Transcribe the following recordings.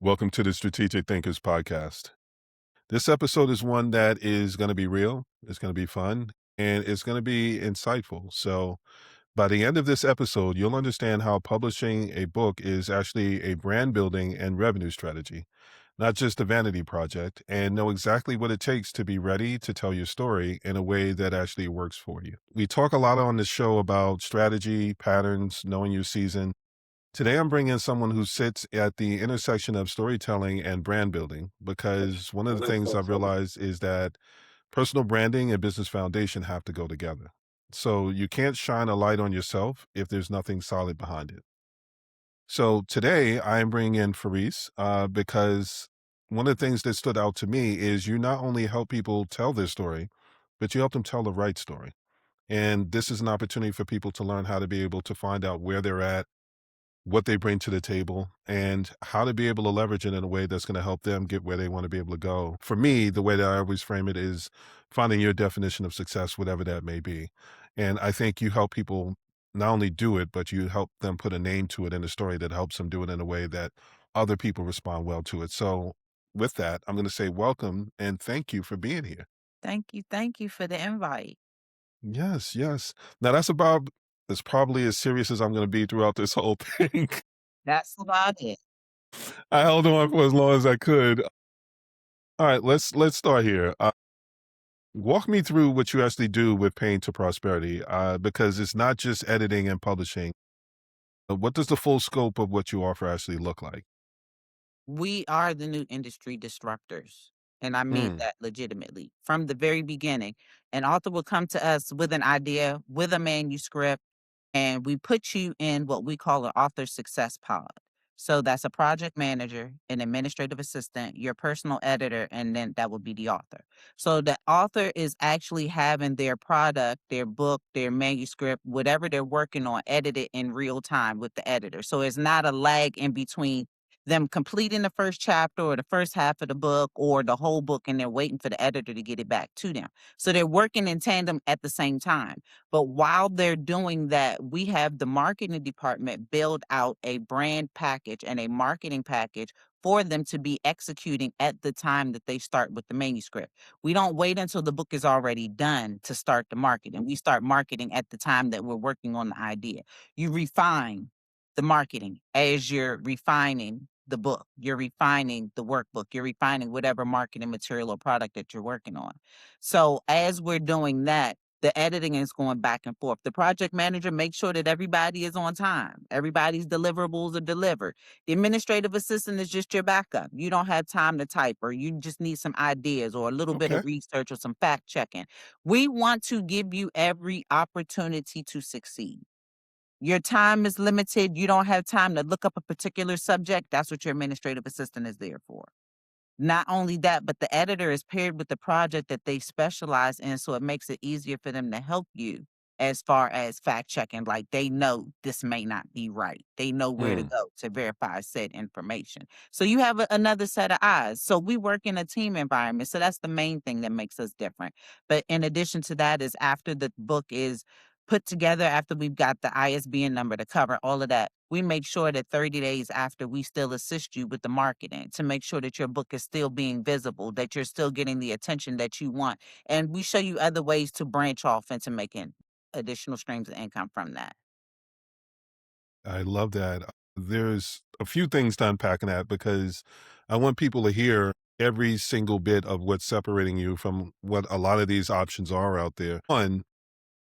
Welcome to the Strategic Thinkers Podcast. This episode is one that is going to be real, it's going to be fun, and it's going to be insightful. So, by the end of this episode, you'll understand how publishing a book is actually a brand building and revenue strategy, not just a vanity project, and know exactly what it takes to be ready to tell your story in a way that actually works for you. We talk a lot on this show about strategy, patterns, knowing your season. Today, I'm bringing someone who sits at the intersection of storytelling and brand building because one of the things I've realized is that personal branding and business foundation have to go together. So you can't shine a light on yourself if there's nothing solid behind it. So today, I'm bringing in Faris because one of the things that stood out to me is you not only help people tell their story, but you help them tell the right story. And this is an opportunity for people to learn how to be able to find out where they're at, what they bring to the table, and how to be able to leverage it in a way that's going to help them get where they want to be able to go. For me, the way that I always frame it is finding your definition of success, whatever that may be. And I think you help people not only do it, but you help them put a name to it in a story that helps them do it in a way that other people respond well to it. So, with that, I'm going to say welcome and thank you for being here. Thank you. Thank you for the invite. Yes, yes. Now, that's probably as serious as I'm going to be throughout this whole thing. That's about it. I held on for as long as I could. All right, let's start here. Walk me through what you actually do with Pain to Prosperity, because it's not just editing and publishing. What does the full scope of what you offer actually look like? We are the new industry disruptors. And I mean Mm, that legitimately. From the very beginning, an author will come to us with an idea, with a manuscript, and we put you in what we call an author success pod. So that's a project manager, an administrative assistant, your personal editor, and then that would be the author. So the author is actually having their product, their book, their manuscript, whatever they're working on, edited in real time with the editor. So it's not a lag in between them completing the first chapter or the first half of the book or the whole book and they're waiting for the editor to get it back to them. So they're working in tandem at the same time. But while they're doing that, we have the marketing department build out a brand package and a marketing package for them to be executing at the time that they start with the manuscript. We don't wait until the book is already done to start the marketing. We start marketing at the time that we're working on the idea. You refine the marketing as you're refining the book, you're refining the workbook, you're refining whatever marketing material or product that you're working on. So as we're doing that, the editing is going back and forth. The project manager makes sure that everybody is on time. Everybody's deliverables are delivered. The administrative assistant is just your backup. You don't have time to type, or you just need some ideas or a little bit okay. of research or some fact checking. We want to give you every opportunity to succeed. Your time is limited. You don't have time to look up a particular subject. That's what your administrative assistant is there for. Not only that, but the editor is paired with the project that they specialize in, so it makes it easier for them to help you as far as fact checking. Like they know this may not be right. They know where to Mm. go to verify said information. So you have another set of eyes. So we work in a team environment. So that's the main thing that makes us different. But in addition to that, is after the book is put together, after we've got the ISBN number to cover all of that, we make sure that 30 days after we still assist you with the marketing to make sure that your book is still being visible, that you're still getting the attention that you want. And we show you other ways to branch off into making additional streams of income from that. I love that. There's a few things to unpack in that because I want people to hear every single bit of what's separating you from what a lot of these options are out there. One,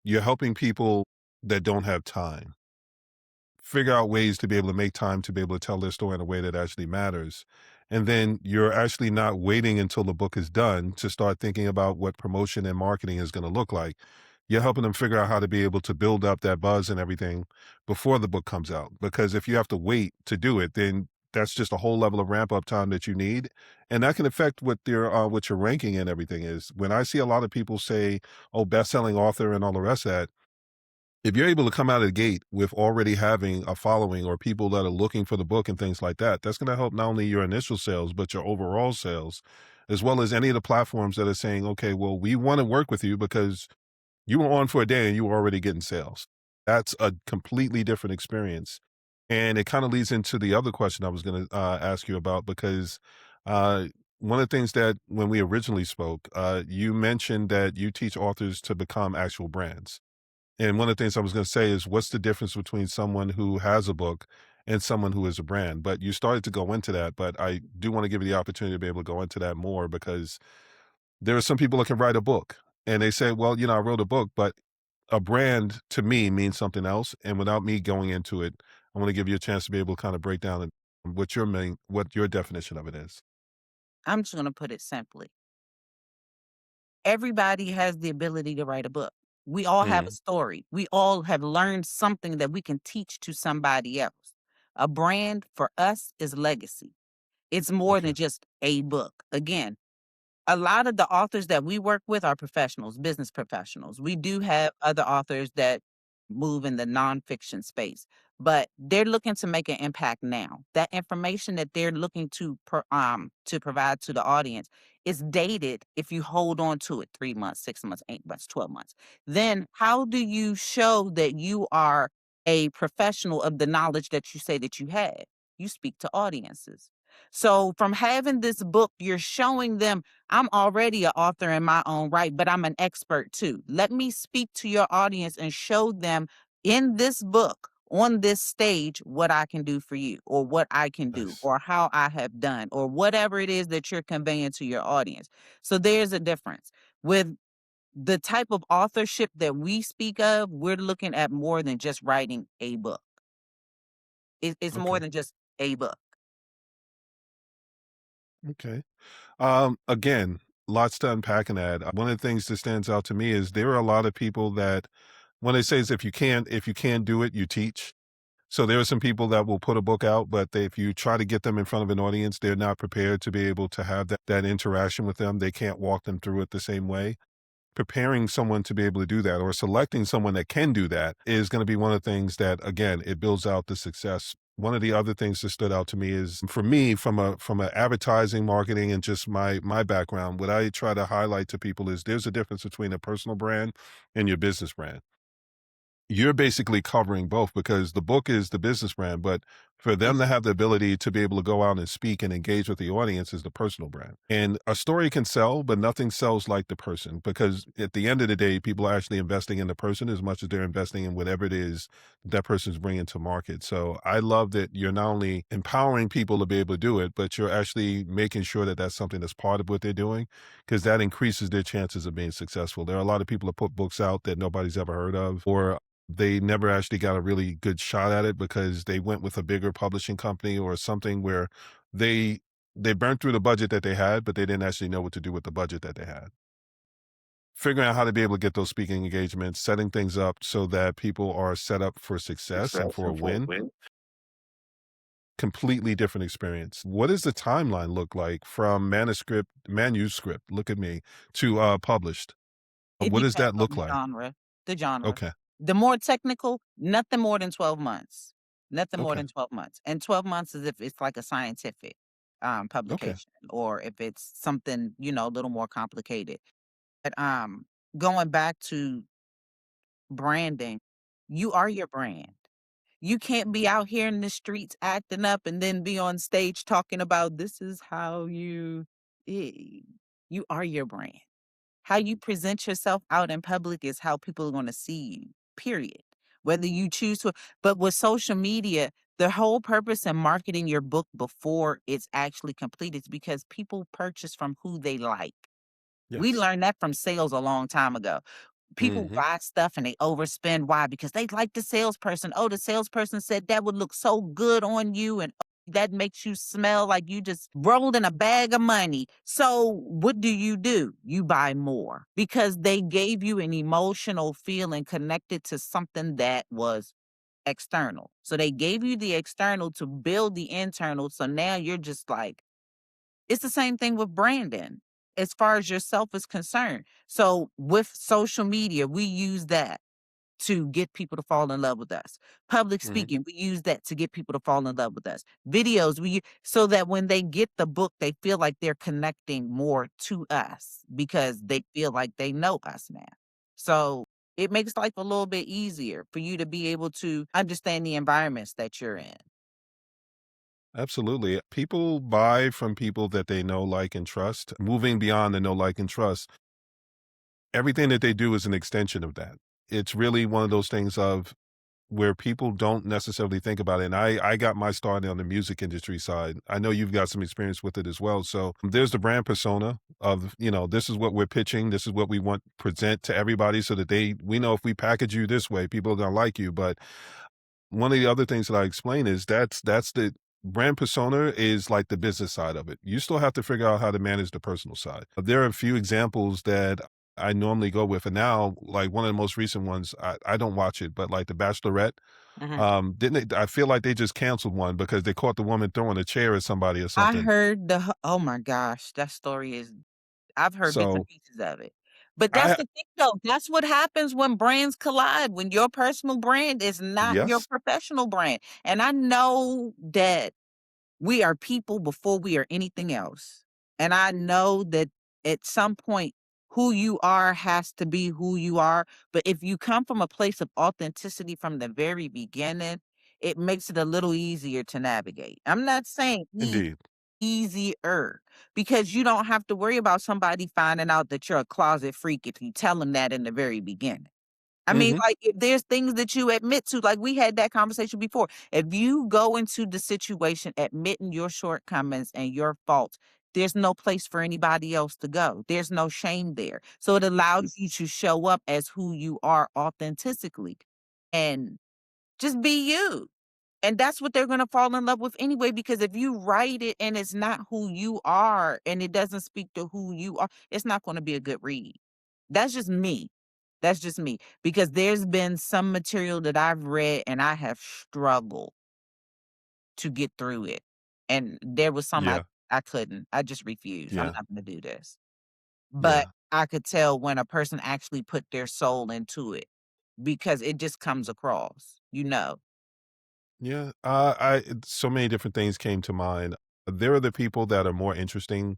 you're helping people that don't have time figure out ways to be able to make time to be able to tell their story in a way that actually matters. And then you're actually not waiting until the book is done to start thinking about what promotion and marketing is going to look like. You're helping them figure out how to be able to build up that buzz and everything before the book comes out. Because if you have to wait to do it, then that's just a whole level of ramp up time that you need. And that can affect what your ranking and everything is. When I see a lot of people say, oh, best-selling author and all the rest of that, if you're able to come out of the gate with already having a following or people that are looking for the book and things like that, that's going to help not only your initial sales, but your overall sales, as well as any of the platforms that are saying, okay, well, we want to work with you because you were on for a day and you were already getting sales. That's a completely different experience. And it kind of leads into the other question I was going to ask you about because uh, one of the things that when we originally spoke, you mentioned that you teach authors to become actual brands. And one of the things I was going to say is, what's the difference between someone who has a book and someone who is a brand? But you started to go into that, but I do want to give you the opportunity to be able to go into that more because there are some people that can write a book and they say, well, I wrote a book, but a brand to me means something else. And without me going into it, I want to give you a chance to be able to kind of break down what your definition of it is. I'm just gonna put it simply. Everybody has the ability to write a book. We all have a Mhm. story. We all have learned something that we can teach to somebody else. A brand for us is legacy. It's more Okay. than just a book. Again, a lot of the authors that we work with are professionals, business professionals. We do have other authors that move in the nonfiction space, but they're looking to make an impact now. That information that they're looking to provide to the audience is dated if you hold on to it 3 months, 6 months, 8 months, 12 months. Then how do you show that you are a professional of the knowledge that you say that you had? You speak to audiences. So from having this book, you're showing them I'm already an author in my own right, but I'm an expert too. Let me speak to your audience and show them in this book, on this stage, what I can do for you, or what I can do, Nice. or how I have done, or whatever it is that you're conveying to your audience. So there's a difference. With the type of authorship that we speak of, we're looking at more than just writing a book. It's more Okay. than just a book. Okay. Again, lots to unpack in that. One of the things that stands out to me is there are a lot of people that when they say is if you can't do it, you teach. So there are some people that will put a book out, but if you try to get them in front of an audience, they're not prepared to be able to have that interaction with them. They can't walk them through it the same way. Preparing someone to be able to do that or selecting someone that can do that is going to be one of the things that again it builds out the success. One of the other things that stood out to me is for me from a advertising marketing and just my background, what I try to highlight to people is there's a difference between a personal brand and your business brand. You're basically covering both because the book is the business brand, but for them to have the ability to be able to go out and speak and engage with the audience is the personal brand. And a story can sell, but nothing sells like the person because at the end of the day, people are actually investing in the person as much as they're investing in whatever it is that person's bringing to market. So I love that you're not only empowering people to be able to do it, but you're actually making sure that that's something that's part of what they're doing because that increases their chances of being successful. There are a lot of people that put books out that nobody's ever heard of or they never actually got a really good shot at it because they went with a bigger publishing company or something where they they burnt through the budget that they had, but they didn't actually know what to do with the budget that they had. Figuring out how to be able to get those speaking engagements, setting things up so that people are set up for success and Success for a and for a win, win. completely different experience. What does the timeline look like from manuscript, look at me, to published? It What does depends that on look like? the genre. Okay. The more technical, nothing more than 12 months. Nothing more Okay. than 12 months. And 12 months is if it's like a scientific Okay. publication or if it's something, a little more complicated. But going back to branding, you are your brand. You can't be out here in the streets acting up and then be on stage talking about this is how eh, you are your brand. How you present yourself out in public is how people are gonna see you, period. Whether you choose to but with social media, the whole purpose in marketing your book before it's actually complete is because people purchase from who they like. We Yes. learned that from sales a long time ago. People Hmm. buy stuff and they overspend. Why? Because they like the salesperson. Oh, the salesperson said that would look so good on you and oh, that makes you smell like you just rolled in a bag of money. So what do? You buy more because they gave you an emotional feeling connected to something that was external. So they gave you the external to build the internal. So now you're just like, it's the same thing with branding as far as yourself is concerned. So with social media, we use that to get people to fall in love with us. Public Hmm. speaking, we use that to get people to fall in love with us. Videos, so that when they get the book, they feel like they're connecting more to us because they feel like they know us now. So it makes life a little bit easier for you to be able to understand the environments that you're in. Absolutely. People buy from people that they know, like, and trust. Moving beyond the know, like, and trust, everything that they do is an extension of that. It's really one of those things of where people don't necessarily think about it. And I got my start on the music industry side. I know you've got some experience with it as well. So there's the brand persona of, this is what we're pitching. This is what we want present to everybody so that we know if we package you this way, people are going to like you. But one of the other things that I explain is that's the brand persona is like the business side of it. You still have to figure out how to manage the personal side. There are a few examples that I normally go with, and now like one of the most recent ones, I don't watch it, but like The Bachelorette, Mhm. didn't they, I feel like they just canceled one because they caught the woman throwing a chair at somebody or I something. heard oh my gosh, that story is I've heard bits and So pieces of it. But that's I the thing though, that's what happens when brands collide, when your personal brand is not your yes, professional brand. And I know that we are people before we are anything else. And I know that at some point, who you are has to be who you are. But if you come from a place of authenticity from the very beginning, it makes it a little easier to navigate. I'm not saying indeed. easier because you don't have to worry about somebody finding out that you're a closet freak if you tell them that in the very beginning. I mean, Hmm. like, if there's things that you admit to, like we had that conversation before. If you go into the situation admitting your shortcomings and your faults, there's no place for anybody else to go. There's no shame there. So it allows you to show up as who you are authentically and just be you. And that's what they're gonna fall in love with anyway, because if you write it and it's not who you are and it doesn't speak to who you are, it's not gonna be a good read. That's just me. That's just me. Because there's been some material that I've read and I have struggled to get through it. And there was some Yeah, I couldn't. I just refused. I'm yeah, not gonna do this. But yeah. I could tell when a person actually put their soul into it because it just comes across, you know. Yeah, so many different things came to mind. There are the people that are more interesting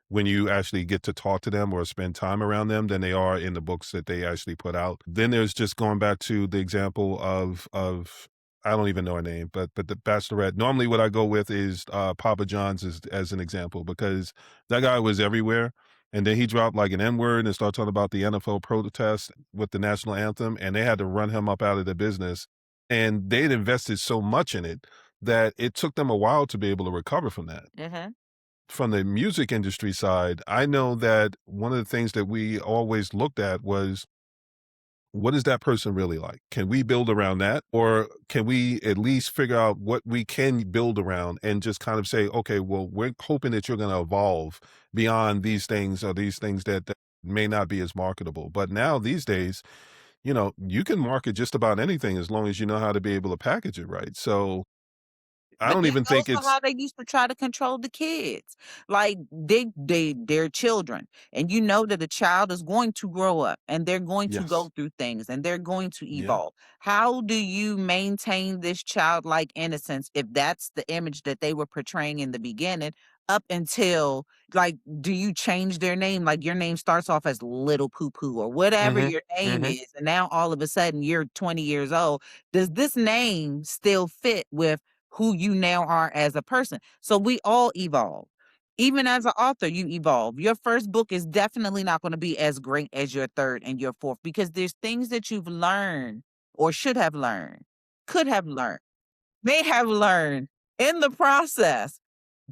when you actually get to talk to them or spend time around them than they are in the books that they actually put out. Then there's just going back to the example of I don't even know her name, but the Bachelorette. Normally, what I go with is Papa John's as an example because that guy was everywhere. And then he dropped like an N word and started talking about the NFL protest with the national anthem, and they had to run him up out of the business and they'd invested so much in it that it took them a while to be able to recover from that. Mhm. From the music industry side, I know that one of the things that we always looked at was what is that person really like? Can we build around that? Or can we at least figure out what we can build around and just kind of say, okay, well, we're hoping that you're going to evolve beyond these things or these things that may not be as marketable. But now these days, you can market just about anything as long as you know how to be able to package it right. So I But don't that even goes think to it's how they used to try to control the kids. Like they're children. And you know that a child is going to grow up and they're going to yes. go through things and they're going to Yeah. evolve. How do you maintain this childlike innocence if that's the image that they were portraying in the beginning up until like do you change their name? Like your name starts off as little poo poo or whatever Mhm. your name Mhm. is, and now all of a sudden you're 20 years old. Does this name still fit with who you now are as a person? So we all evolve. Even as an author, you evolve. Your first book is definitely not going to be as great as your third and your fourth because there's things that you've learned or should have learned, could have learned, may have learned in the process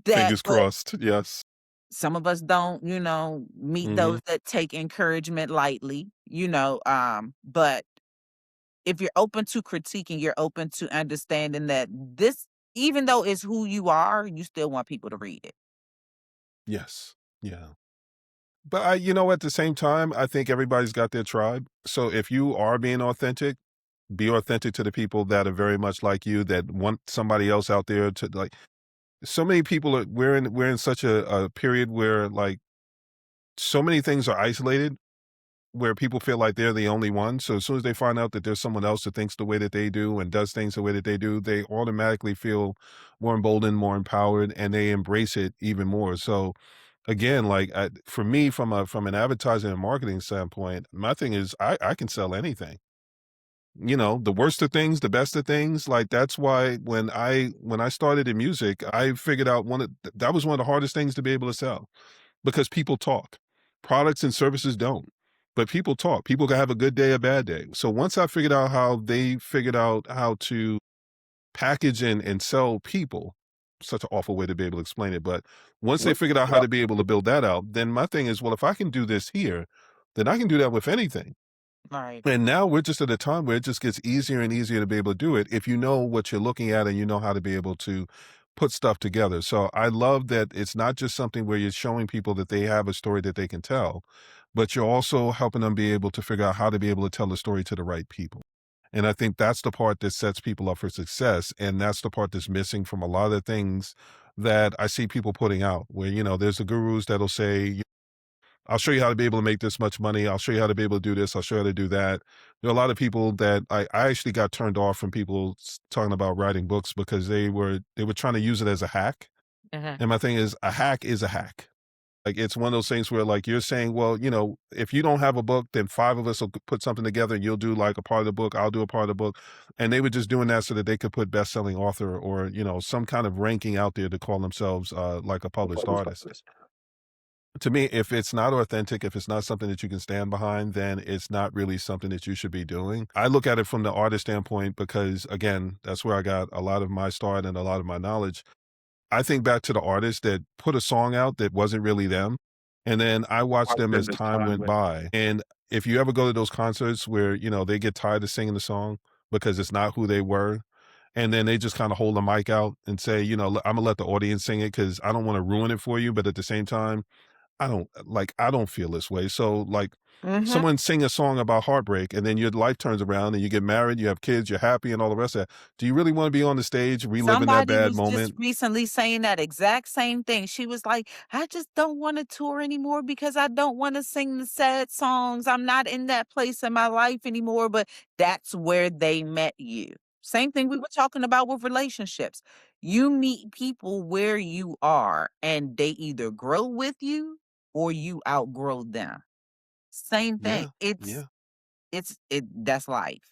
that Fingers but crossed. Yes. some of us don't, meet those Mhm. that take encouragement lightly, but if you're open to critiquing, you're open to understanding that this, even though it's who you are, you still want people to read it. Yes. Yeah. But at the same time, I think everybody's got their tribe. So if you are being authentic, be authentic to the people that are very much like you that want somebody else out there to like so many people are we're in such a period where like so many things are isolated where people feel like they're the only one. So as soon as they find out that there's someone else that thinks the way that they do and does things the way that they do, they automatically feel more emboldened, more empowered, and they embrace it even more. So again, like for me, from an advertising and marketing standpoint, my thing is I can sell anything. The worst of things, the best of things. Like that's why when I started in music, I figured out that was one of the hardest things to be able to sell because people talk. Products and services don't. But people talk. People can have a good day, a bad day. So once I figured out how they figured out how to package and sell people, such an awful way to be able to explain it. But once they Once they figured out figure how out to be able to build that out, then my thing is, well, if I can do this here, then I can do that with anything. Right. And now we're just at a time where it just gets easier and easier to be able to do it if you know what you're looking at and you know how to be able to put stuff together. So I love that it's not just something where you're showing people that they have a story that they can tell, but you're also helping them be able to figure out how to be able to tell the story to the right people. And I think that's the part that sets people up for success. And that's the part that's missing from a lot of the things that I see people putting out, where, there's the gurus that'll say, I'll show you how to be able to make this much money. I'll show you how to be able to do this. I'll show you how to do that. There are a lot of people that I actually got turned off from people talking about writing books because they were trying to use it as a hack. Uh-huh. And my thing is, a hack is a hack. Like it's one of those things where like you're saying, well, if you don't have a book, then five of us will put something together and you'll do like a part of the book, I'll do a part of the book. And they were just doing that so that they could put best-selling author or, some kind of ranking out there to call themselves like a published artist. To me, if it's not authentic, if it's not something that you can stand behind, then it's not really something that you should be doing. I look at it from the artist standpoint because again, that's where I got a lot of my start and a lot of my knowledge. I think back to the artists that put a song out that wasn't really them, and then I watched Watch them them as as time time went went. by, and if you ever go to those concerts where, they get tired of singing the song because it's not who they were, and then they just kinda hold the mic out and say, "Imma let the audience sing it because I don't wanna ruin it for you, but at the same time, I don't feel this way." So, like, Mhm. someone sing a song about heartbreak, and then your life turns around and you get married, you have kids, you're happy and all the rest of that. Do you really wanna be on the stage reliving that Somebody bad was just moment? recently saying that exact same thing. She was like, "I just don't wanna tour anymore because I don't wanna sing the sad songs. I'm not in that place in my life anymore," but that's where they met you. Same thing we were talking about with relationships. You meet people where you are, and they either grow with you or you outgrow them. Same thing. Yeah, It's yeah. it's it that's life.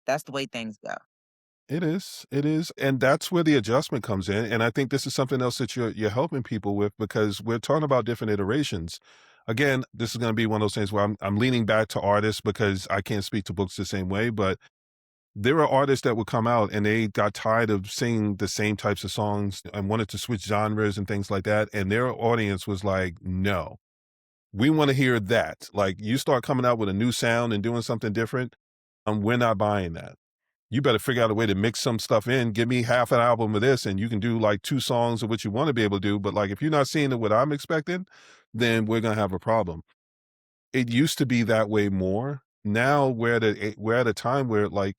That's the way things go. It is, and that's where the adjustment comes in, and I think this is something else that you're helping people with because we're talking about different iterations. Again, this is gonna be one of those things where I'm leaning back to artists because I can't speak to books the same way, but there are artists that would come out and they got tired of singing the same types of songs and wanted to switch genres and things like that, and their audience was like, "No, we wanna hear that." Like, you start coming out with a new sound and doing something different, we're not buying that. You better figure out a way to mix some stuff in. Give me half an album of this, and you can do like 2 songs of what you wanna be able to do, but, like, if you're not seeing it what I'm expecting, then we're gonna have a problem. It used to be that way more. Now we're at a time where, like,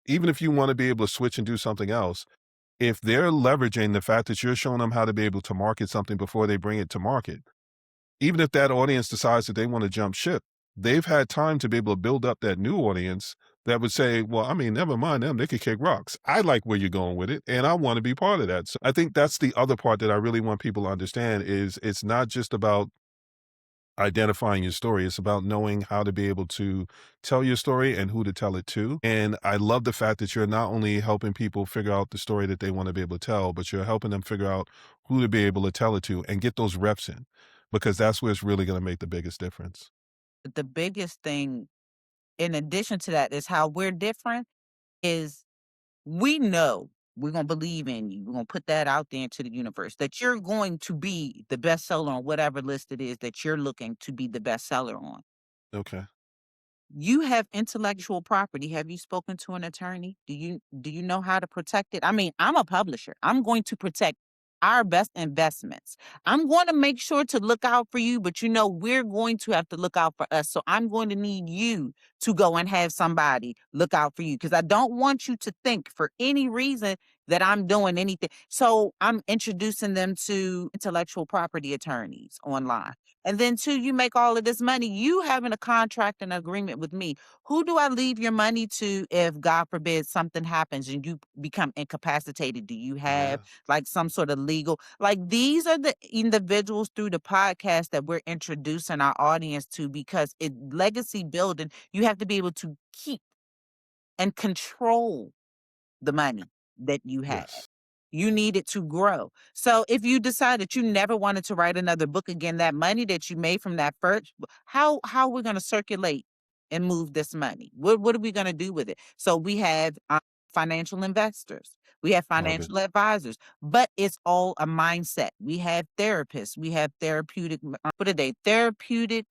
even if you wanna be able to switch and do something else, if they're leveraging the fact that you're showing them how to be able to market something before they bring it to market, even if that audience decides that they wanna jump ship, they've had time to be able to build up that new audience that would say, "Well, I mean, never mind them, they could kick rocks. I like where you're going with it, and I wanna be part of that." So, I think that's the other part that I really want people to understand is it's not just about identifying your story, it's about knowing how to be able to tell your story and who to tell it to, and I love the fact that you're not only helping people figure out the story that they wanna be able to tell, but you're helping them figure out who to be able to tell it to and get those reps in, because that's where it's really gonna make the biggest difference. The biggest thing in addition to that is how we're different is we know we're gonna believe in you. We're gonna put that out there into the universe that you're going to be the bestseller on whatever list it is that you're looking to be the bestseller on. Okay. You have intellectual property. Have you spoken to an attorney? Do you know how to protect it? I mean, I'm a publisher. I'm going to protect our best investments. I'm going to make sure to look out for you, but we're going to have to look out for us. So I'm going to need you to go and have somebody look out for you because I don't want you to think for any reason that I'm doing anything. So I'm introducing them to intellectual property attorneys online. And then two, you make all of this money. You having a contract and agreement with me. Who do I leave your money to if God forbid something happens and you become incapacitated? Do you have Yeah. like some sort of legal? Like these are the individuals through the podcast that we're introducing our audience to because it legacy building, you have to be able to keep. and control the money that you have. Yes. You need it to grow. So if you decide that you never wanted to write another book again, that money that you made from that first, how are we going to circulate and move this money? What are we going to do with it? So we have financial investors, we have Love it. financial advisors, but it's all a mindset. We have therapists, we have therapeutic. What are they? Therapeutic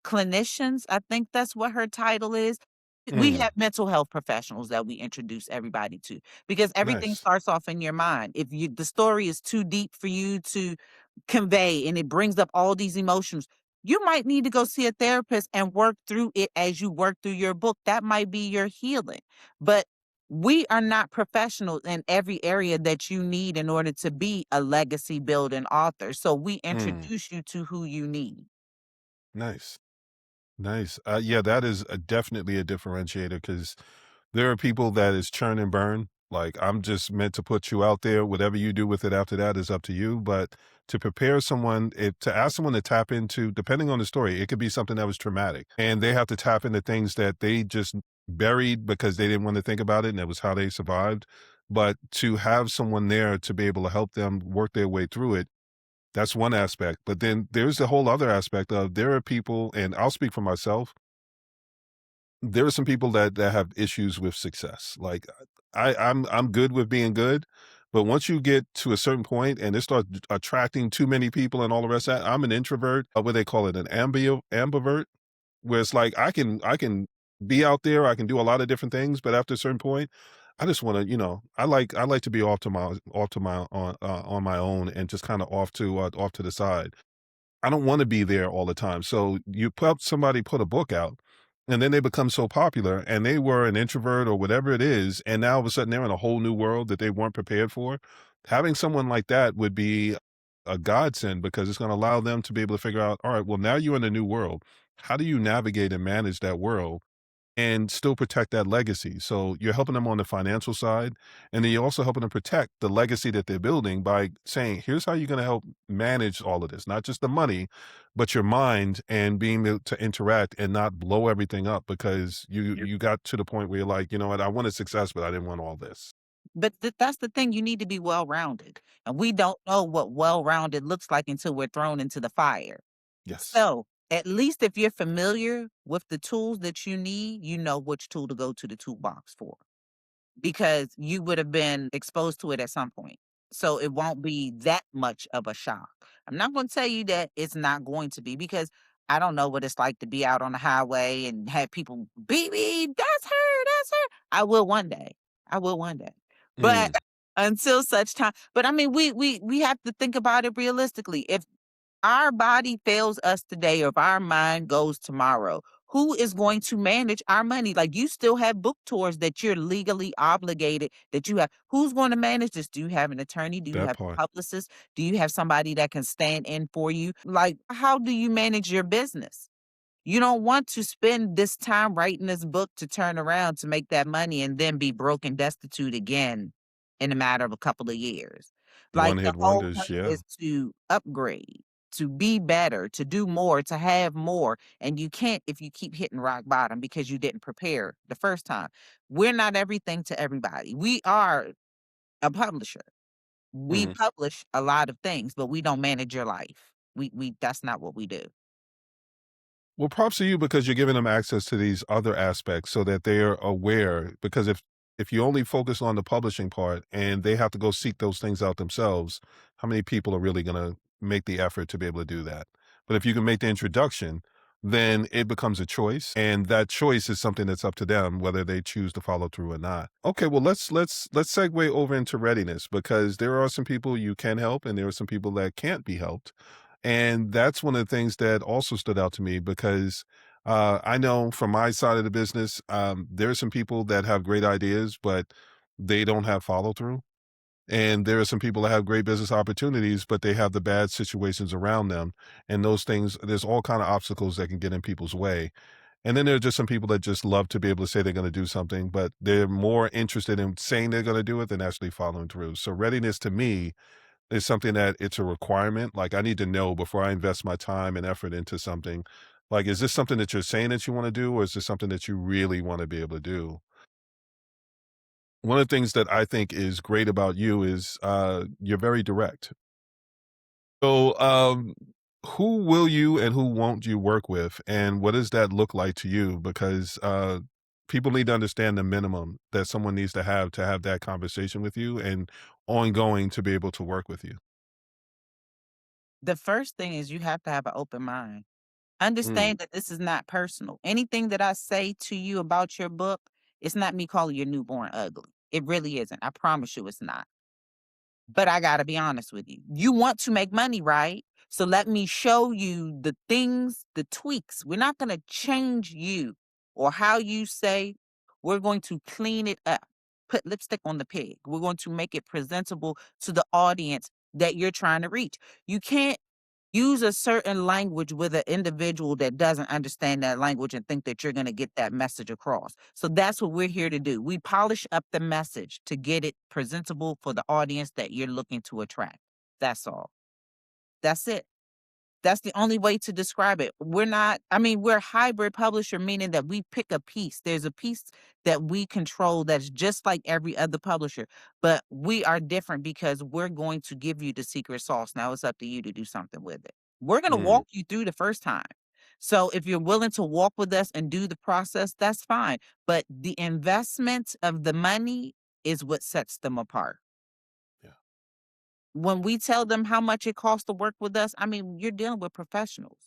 clinicians, I think that's what her title is. We Mm, have mental health professionals that we introduce everybody to because everything nice. starts off in your mind. If you the story is too deep for you to convey and it brings up all these emotions, you might need to go see a therapist and work through it as you work through your book. That might be your healing. But we are not professionals in every area that you need in order to be a legacy building author. So we Mm, introduce you to who you need. nice. Nice. Yeah, that is definitely a differentiator because there are people that is churn and burn. Like, I'm just meant to put you out there. Whatever you do with it after that is up to you. But to prepare someone, to ask someone to tap into, depending on the story, it could be something that was traumatic. And they have to tap into things that they just buried because they didn't want to think about it. And it was how they survived. But to have someone there to be able to help them work their way through it, that's one aspect, but then there's the whole other aspect of there are people, and I'll speak for myself. There are some people that have issues with success. Like I'm good with being good, but once you get to a certain point and it starts attracting too many people and all the rest of that, I'm an introvert. What they call it, an ambivert, where it's like I can be out there, I can do a lot of different things, but after a certain point, I just want to, I like to be on my own and just kind of off to the side. I don't want to be there all the time. So somebody put a book out and then they become so popular and they were an introvert or whatever it is. And now all of a sudden they're in a whole new world that they weren't prepared for. Having someone like that would be a godsend because it's going to allow them to be able to figure out, all right, well, now you're in a new world. How do you navigate and manage that world and still protect that legacy? So you're helping them on the financial side, and then you're also helping them protect the legacy that they're building by saying, here's how you're going to help manage all of this, not just the money, but your mind and being able to interact and not blow everything up because you got to the point where you're like, you know what, I wanted success, but I didn't want all this. But that's the thing, you need to be well-rounded, and we don't know what well-rounded looks like until we're thrown into the fire. Yes. So, at least if you're familiar with the tools that you need, you know which tool to go to the toolbox for, because you would have been exposed to it at some point. So it won't be that much of a shock. I'm not going to tell you that it's not going to be because I don't know what it's like to be out on the highway and have people beep beep, that's her. I will one day. I will one day. But Mm, until such time, but I mean we have to think about it realistically. If our body fails us today or if our mind goes tomorrow, who is going to manage our money? Like you still have book tours that you're legally obligated that you have. Who's going to manage this? Do you have an attorney? Do you that have part. a publicist? Do you have somebody that can stand in for you? Like, how do you manage your business? You don't want to spend this time writing this book to turn around to make that money and then be broke and destitute again in a matter of a couple of years. One Like the hit whole wonders. point Yeah. is to upgrade, to be better, to do more, to have more. And you can't if you keep hitting rock bottom because you didn't prepare the first time. We're not everything to everybody. We are a publisher. We Mhm. publish a lot of things, but we don't manage your life. We that's not what we do. Well, props to you because you're giving them access to these other aspects so that they're aware. Because if you only focus on the publishing part and they have to go seek those things out themselves, how many people are really going to make the effort to be able to do that? But if you can make the introduction, then it becomes a choice, and that choice is something that's up to them whether they choose to follow through or not. Okay, well let's segue over into readiness because there are some people you can help and there are some people that can't be helped, and that's one of the things that also stood out to me because I know from my side of the business, there are some people that have great ideas, but they don't have follow through. And there are some people that have great business opportunities, but they have the bad situations around them. And those things, there's all kind of obstacles that can get in people's way. And then there are just some people that just love to be able to say they're going to do something, but they're more interested in saying they're going to do it than actually following through. So readiness to me is something that it's a requirement. Like I need to know before I invest my time and effort into something. Like, is this something that you're saying that you wanna do, or is this something that you really wanna be able to do? One of the things that I think is great about you is, you're very direct. So, who will you and who won't you work with, and what does that look like to you? Because, people need to understand the minimum that someone needs to have that conversation with you and ongoing to be able to work with you. The first thing is you have to have an open mind. Mm, Understand that this is not personal. Anything that I say to you about your book, it's not me calling your newborn ugly. It really isn't. I promise you it's not. But I gotta be honest with you. You want to make money, right? So let me show you the things, the tweaks. We're not gonna change you or how you say. We're going to clean it up, put lipstick on the pig. We're going to make it presentable to the audience that you're trying to reach. You can't use a certain language with an individual that doesn't understand that language and think that you're going to get that message across. So that's what we're here to do. We polish up the message to get it presentable for the audience that you're looking to attract. That's all. That's it. That's the only way to describe it. We're not, I mean, we're a hybrid publisher, meaning that we pick a piece. There's a piece that we control that's just like every other publisher, but we are different because we're going to give you the secret sauce. Now it's up to you to do something with it. We're going to mm, walk you through the first time. So if you're willing to walk with us and do the process, that's fine. But the investment of the money is what sets them apart. yeah, When we tell them how much it costs to work with us, I mean, you're dealing with professionals.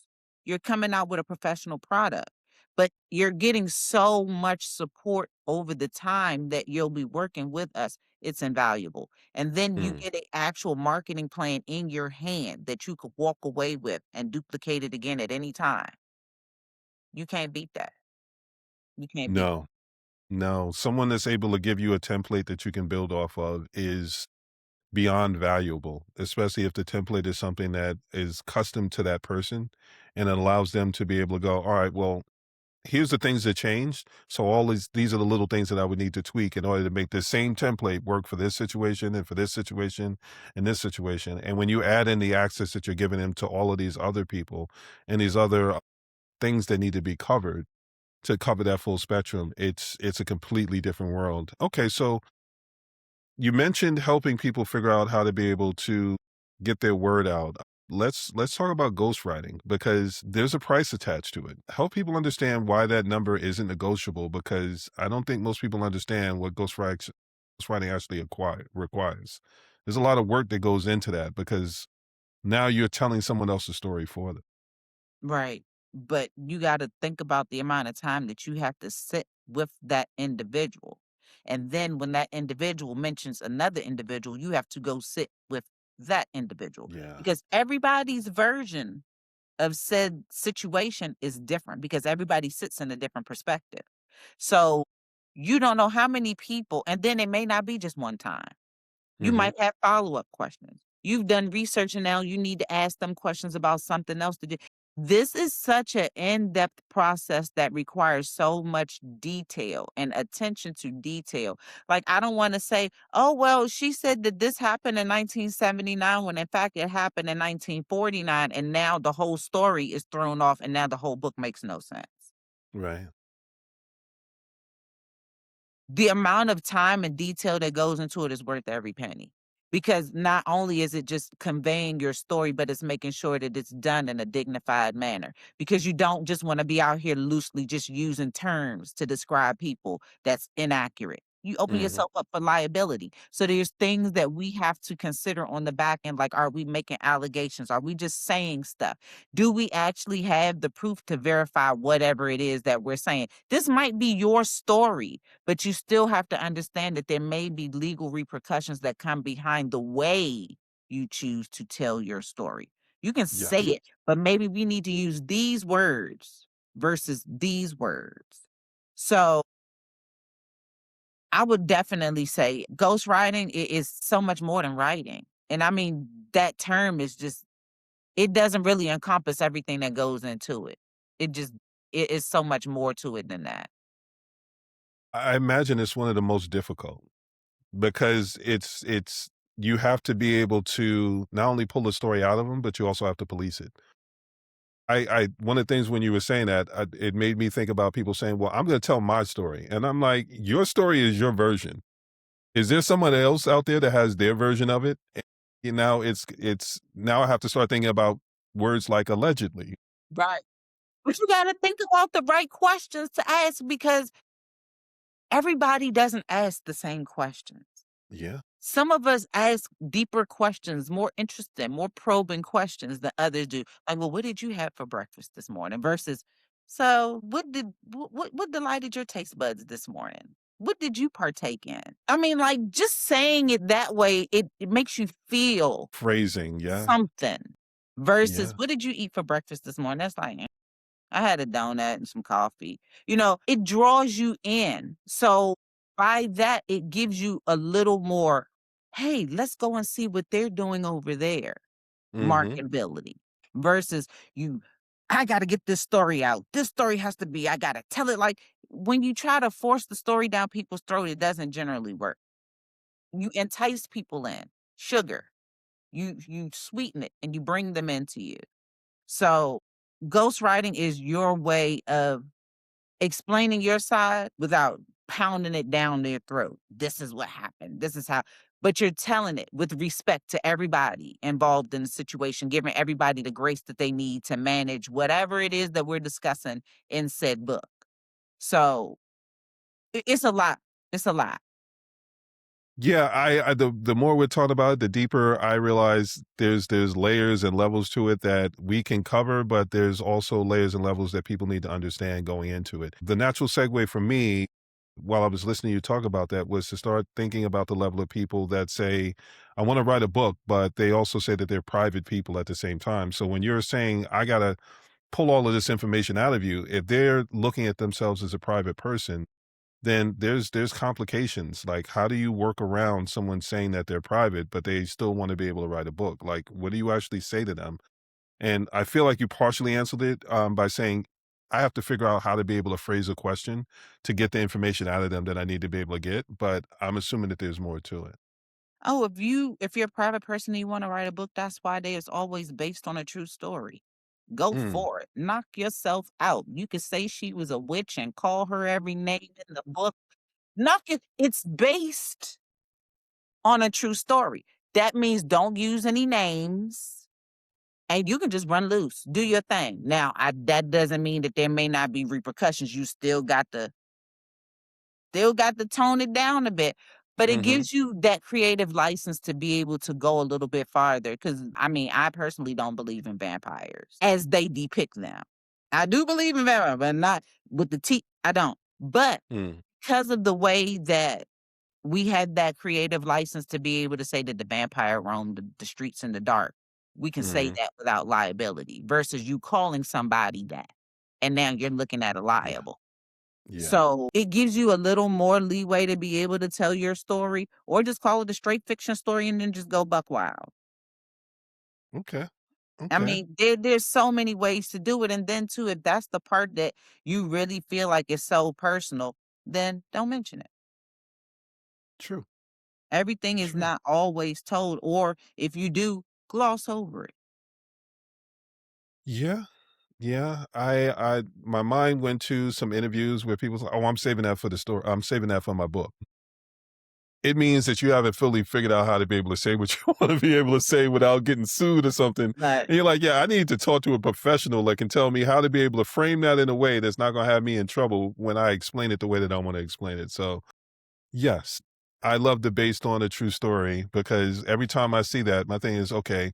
You're coming out with a professional product, but you're getting so much support over the time that you'll be working with us. It's invaluable. And then you mm. get an actual marketing plan in your hand that you could walk away with and duplicate it again at any time. You can't beat that. You can't beat. No, no. Someone that's able to give you a template that you can build off of is beyond valuable, especially if the template is something that is custom to that person and it allows them to be able to go, all right, well, here's the things that changed. So all these are the little things that I would need to tweak in order to make this same template work for this situation and for this situation and this situation. And when you add in the access that you're giving them to all of these other people and these other things that need to be covered to cover that full spectrum, it's a completely different world. Okay, so you mentioned helping people figure out how to be able to get their word out. Let's talk about ghostwriting because there's a price attached to it. Help people understand why that number isn't negotiable because I don't think most people understand what ghostwriting actually requires. There's a lot of work that goes into that because now you're telling someone else's story for them. Right. But you got to think about the amount of time that you have to sit with that individual. And then when that individual mentions another individual, you have to go sit with that individual Yeah. because everybody's version of said situation is different because everybody sits in a different perspective. So you don't know how many people, and then it may not be just one time. You Hmm. might have follow-up questions. You've done research and now you need to ask them questions about something else to do. This is such an in-depth process that requires so much detail and attention to detail. Like, I don't want to say, oh, well, she said that this happened in 1979 when in fact it happened in 1949. And now the whole story is thrown off and now the whole book makes no sense. Right. The amount of time and detail that goes into it is worth every penny. Because not only is it just conveying your story, but it's making sure that it's done in a dignified manner. Because you don't just want to be out here loosely just using terms to describe people that's inaccurate. You open Hmm. yourself up for liability. So there's things that we have to consider on the back end, like are we making allegations? Are we just saying stuff? Do we actually have the proof to verify whatever it is that we're saying? This might be your story, but you still have to understand that there may be legal repercussions that come behind the way you choose to tell your story. You can say Yes. it, but maybe we need to use these words versus these words. So I would definitely say ghostwriting is so much more than writing. And I mean, that term is just, it doesn't really encompass everything that goes into it. It just, it is so much more to it than that. I imagine it's one of the most difficult. Because it's you have to be able to not only pull the story out of them, but you also have to police it. I one of the things when you were saying that, it made me think about people saying, "Well, I'm gonna tell my story." And I'm like, "Your story is your version. Is there someone else out there that has their version of it?" And now it's now I have to start thinking about words like allegedly. Right. But you gotta think about the right questions to ask because everybody doesn't ask the same questions. Yeah. Some of us ask deeper questions, more interesting, more probing questions than others do. Like, well, what did you have for breakfast this morning? Versus, so what delighted your taste buds this morning? What did you partake in? I mean, like just saying it that way, it makes you feel Phrasing, yeah. something. Versus, Yeah. what did you eat for breakfast this morning? That's like, I had a donut and some coffee. It draws you in. So by that, it gives you a little more, hey, let's go and see what they're doing over there. Mhm. Marketability versus you, I got to get this story out. This story has to be, I got to tell it like when you try to force the story down people's throat, it doesn't generally work. You entice people in sugar. You sweeten it and you bring them into you. So ghostwriting is your way of explaining your side without pounding it down their throat. This is what happened. This is how, but you're telling it with respect to everybody involved in the situation, giving everybody the grace that they need to manage whatever it is that we're discussing in said book. So it's a lot. It's a lot. Yeah, I the more we're talking about it, the deeper I realize there's layers and levels to it that we can cover, but there's also layers and levels that people need to understand going into it. The natural segue for me, while I was listening to you talk about that, was to start thinking about the level of people that say, I want to write a book, but they also say that they're private people at the same time. So when you're saying, I gotta pull all of this information out of you, if they're looking at themselves as a private person, then there's complications. Like, how do you work around someone saying that they're private, but they still want to be able to write a book? Like, what do you actually say to them? And I feel like you partially answered it by saying, I have to figure out how to be able to phrase a question to get the information out of them that I need to be able to get. But I'm assuming that there's more to it. Oh, if you're a private person and you want to write a book, that's why they is always based on a true story. Go Mm, for it. Knock yourself out. You could say she was a witch and call her every name in the book. Knock it. It's based on a true story. That means don't use any names and you can just run loose. Do your thing. Now, that doesn't mean that there may not be repercussions. You still got to tone it down a bit. But it hmm gives you that creative license to be able to go a little bit farther. Because I mean, I personally don't believe in vampires as they depict them. I do believe in vampires, but not with the T. I don't. But mm, because of the way that we had that creative license to be able to say that the vampire roamed the streets in the dark, we can say hmm that without liability versus you calling somebody that. And now you're looking at a Yeah. liable. Yeah. So, it gives you a little more leeway to be able to tell your story or just call it a straight fiction story and then just go buck wild. Okay. I Okay. mean, there's so many ways to do it, and then too, if that's the part that you really feel like is so personal, then don't mention it. True. Everything is True. not always told, or if you do, gloss over it. Yeah. Yeah, my mind went to some interviews where people's like, "Oh, I'm saving that for the story. I'm saving that for my book." It means that you haven't fully figured out how to be able to say what you want to be able to say without getting sued or something. But And you're like, "Yeah, I need to talk to a professional that can tell me how to be able to frame that in a way that's not going to have me in trouble when I explain it the way that I want to explain it." So, yes, I love the based on a true story because every time I see that, my thing is, okay,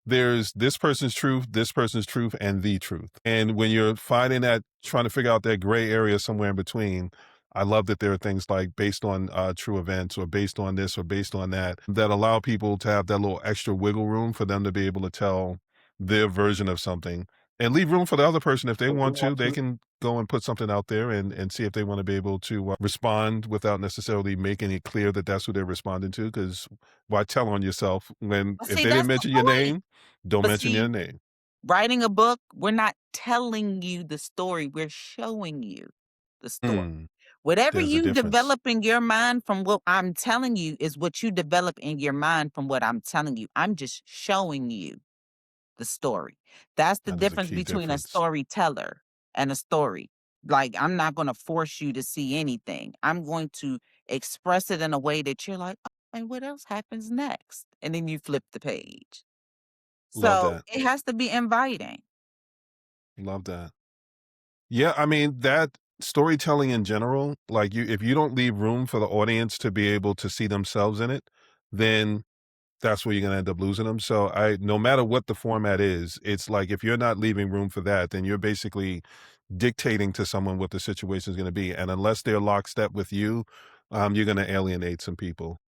there's this person's truth, and the truth. And when you're finding that, trying to figure out that gray area somewhere in between, I love that there are things like based on true events or based on this or based on that, that allow people to have that little extra wiggle room for them to be able to tell their version of something and leave room for the other person. If they want to, they can go and put something out there and see if they want to be able to respond without necessarily making it clear that that's who they're responding to. Because why tell on yourself when if see, they didn't that's the mention your point. name, don't But mention see, your name. writing a book, we're not telling you the story, we're showing you the story. Hmm, Whatever there's a you difference. develop in your mind from what I'm telling you is what you develop in your mind from what I'm telling you. I'm just showing you. the story. That's the That is a difference key between a difference. storyteller and a story. Like, I'm not gonna force you to see anything. I'm going to express it in a way that you're like, "Oh, and what else happens next?" And then you flip the page. Love So, that. it has to be inviting. Love that. Yeah, I mean, that storytelling in general, like you if you don't leave room for the audience to be able to see themselves in it, then that's where you're gonna end up losing them. So I no matter what the format is, it's like if you're not leaving room for that, then you're basically dictating to someone what the situation is gonna be. And unless they're lockstep with you, you're gonna alienate some people.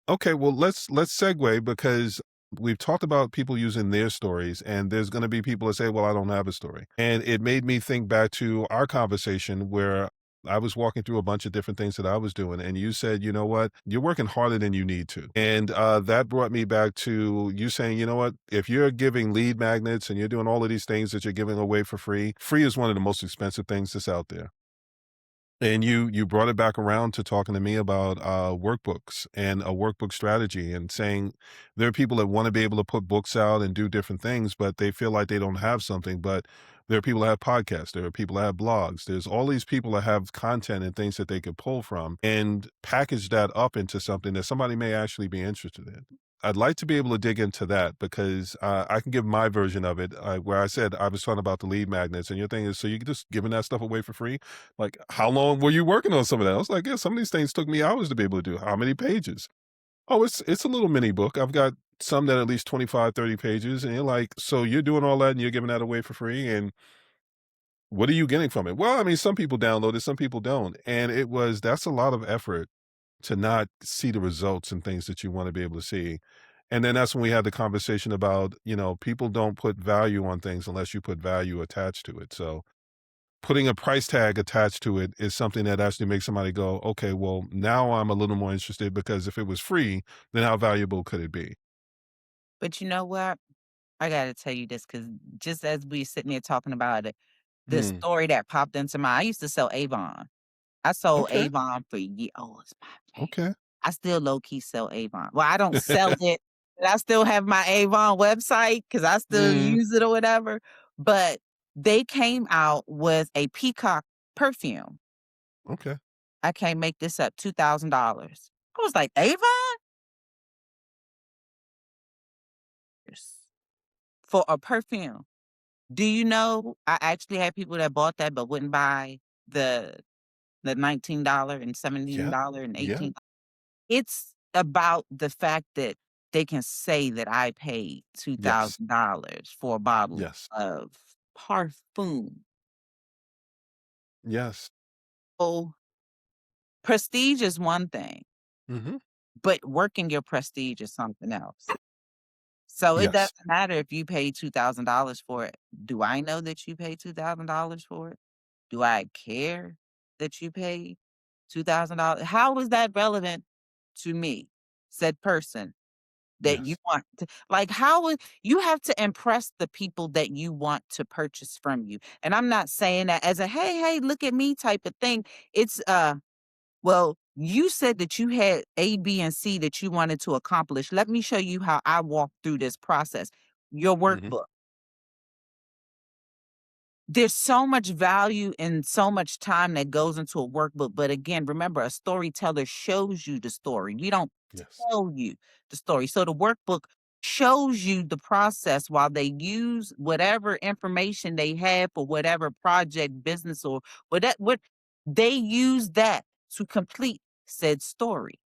Okay, well let's segue because we've talked about people using their stories, and there's going to be people that say, "Well, I don't have a story." And it made me think back to our conversation where I was walking through a bunch of different things that I was doing, and you said, "You know what? You're working harder than you need to." And that brought me back to you saying, "You know what? If you're giving lead magnets and you're doing all of these things that you're giving away for free, free is one of the most expensive things that's out there." And you brought it back around to talking to me about workbooks and a workbook strategy and saying there are people that want to be able to put books out and do different things, but they feel like they don't have something. But there are people that have podcasts, there are people that have blogs, there's all these people that have content and things that they could pull from and package that up into something that somebody may actually be interested in. I'd like to be able to dig into that because I can give my version of it, where I said I was talking about the lead magnets, and your thing is, so you're just giving that stuff away for free? Like, how long were you working on some of that? I was like, yeah, some of these things took me hours to be able to do. How many pages? Oh, it's a little mini book. I've got some that are at least 25, 30 pages. And you're like, so you're doing all that and you're giving that away for free. And what are you getting from it? Well, I mean, some people download it, some people don't. And that's a lot of effort to not see the results and things that you want to be able to see. And then that's when we had the conversation about, people don't put value on things unless you put value attached to it. So putting a price tag attached to it is something that actually makes somebody go, okay, well, now I'm a little more interested because if it was free, then how valuable could it be? But you know what? I gotta tell you this because just as we sitting there talking about it, the Hmm. story that popped into my I used to sell Avon. I sold Okay. Avon for oh, it's my favorite. Okay. I still low key sell Avon. Well, I don't sell it, but I still have my Avon website because I still Mm. use it or whatever. But they came out with a peacock perfume. Okay. I can't make this up, $2,000. I was like, Avon? For a perfume. Do you know I actually had people that bought that but wouldn't buy the $19 and Yeah. $17 and Yeah. 18. It's about the fact that they can say that I paid Yes. $2,000 for a bottle Yes. of parfum. Yes. Oh, prestige is one thing, Hmm. but working your prestige is something else. So it doesn't Yes. matter if you pay $2,000 for it. Do I know that you paid $2,000 for it? Do I care that you paid $2,000? How is that relevant to me, said person that you Yes. want to like, how would you have to impress the people that you want to purchase from you? And I'm not saying that as a, "Hey, hey, look at me" type of thing. It's, well, you said that you had A, B, and C that you wanted to accomplish. Let me show you how I walked through this process. Your Hmm. workbook. There's so much value and so much time that goes into a workbook, but again, remember, a storyteller shows you the story. We don't Yes. tell you the story. So the workbook shows you the process while they use whatever information they have for whatever project, business, or what they use that to complete said story.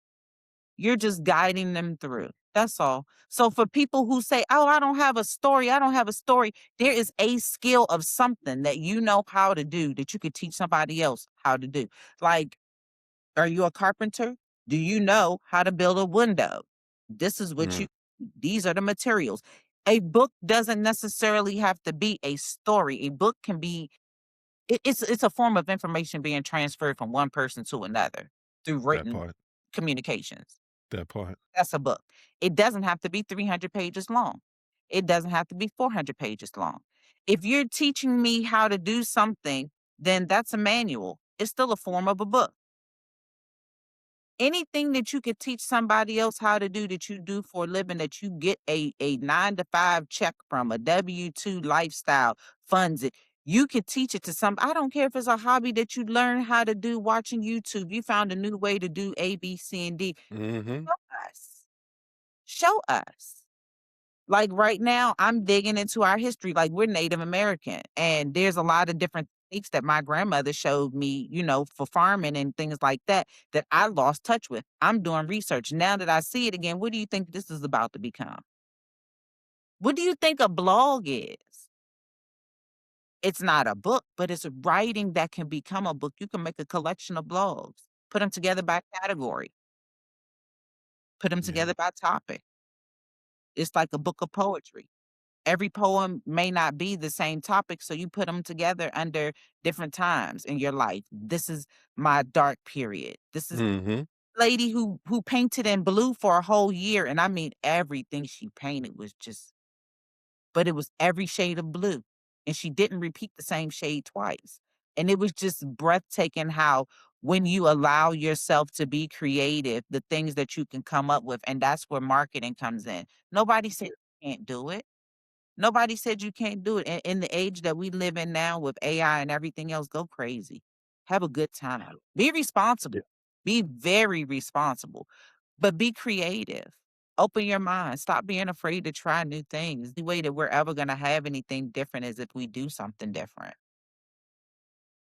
You're just guiding them through. That's all. So for people who say, "Oh, I don't have a story. I don't have a story." There is a skill of something that you know how to do that you could teach somebody else how to do. Like, are you a carpenter? Do you know how to build a window? This is what Mm. you these are the materials. A book doesn't necessarily have to be a story. A book can be it's a form of information being transferred from one person to another through That written part. communications. That part. That's a book. It doesn't have to be 300 pages long. It doesn't have to be 400 pages long. If you're teaching me how to do something, then that's a manual. It's still a form of a book. Anything that you could teach somebody else how to do that you do for a living, that you get a 9 to 5 check from, a W-2 lifestyle funds it. You could teach it to some. I don't care if it's a hobby that you learn how to do watching YouTube. You found a new way to do A, B, C, and D. Mhm. Show us. Show us. Like right now, I'm digging into our history. Like we're Native American, and there's a lot of different techniques that my grandmother showed me, for farming and things like that, that I lost touch with. I'm doing research. Now that I see it again, what do you think this is about to become? What do you think a blog is? It's not a book, but it's writing that can become a book. You can make a collection of blogs, put them together by category, put them Yeah. together by topic. It's like a book of poetry. Every poem may not be the same topic, so you put them together under different times in your life. This is my dark period. This is Mhm. lady who painted in blue for a whole year, and I mean everything she painted was just, but it was every shade of blue, and she didn't repeat the same shade twice. And it was just breathtaking how when you allow yourself to be creative, the things that you can come up with, and that's where marketing comes in. Nobody said you can't do it. Nobody said you can't do it. In the age that we live in now with AI and everything else, go crazy. Have a good time. Be Yeah. responsible. Be very responsible, but be creative. Open your mind. Stop being afraid to try new things. The way that we're ever going to have anything different is if we do something different.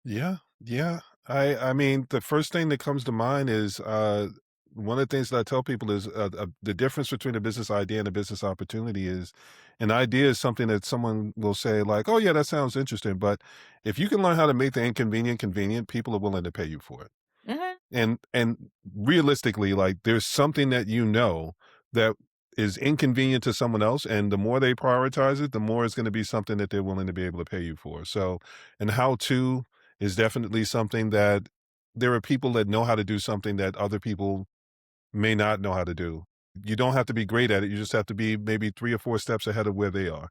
Yeah, yeah. I mean, the first thing that comes to mind is one of the things that I tell people is the difference between a business idea and a business opportunity is an idea is something that someone will say like, "Oh yeah, that sounds interesting," but if you can learn how to make the inconvenient convenient, people are willing to pay you for it. Mhm. And realistically, like, there's something that you know that is inconvenient to someone else, and the more they prioritize it, the more it's gonna be something that they're willing to be able to pay you for. So, and how to is definitely something that there are people that know how to do something that other people may not know how to do. You don't have to be great at it, you just have to be maybe 3 or 4 steps ahead of where they are.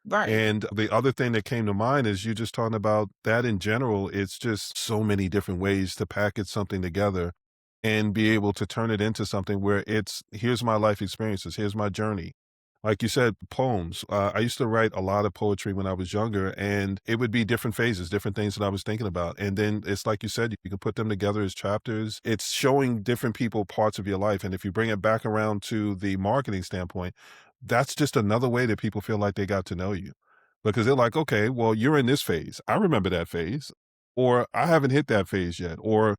Right. And the other thing that came to mind is you just talking about that in general, it's just so many different ways to package something together and be able to turn it into something where it's here's my life experiences, here's my journey. Like you said, poems. I used to write a lot of poetry when I was younger, and it would be different phases, different things that I was thinking about. And then it's like you said, you can put them together as chapters. It's showing different people parts of your life. And if you bring it back around to the marketing standpoint, that's just another way that people feel like they got to know you because they're like, okay, well, you're in this phase. I remember that phase, or I haven't hit that phase yet, or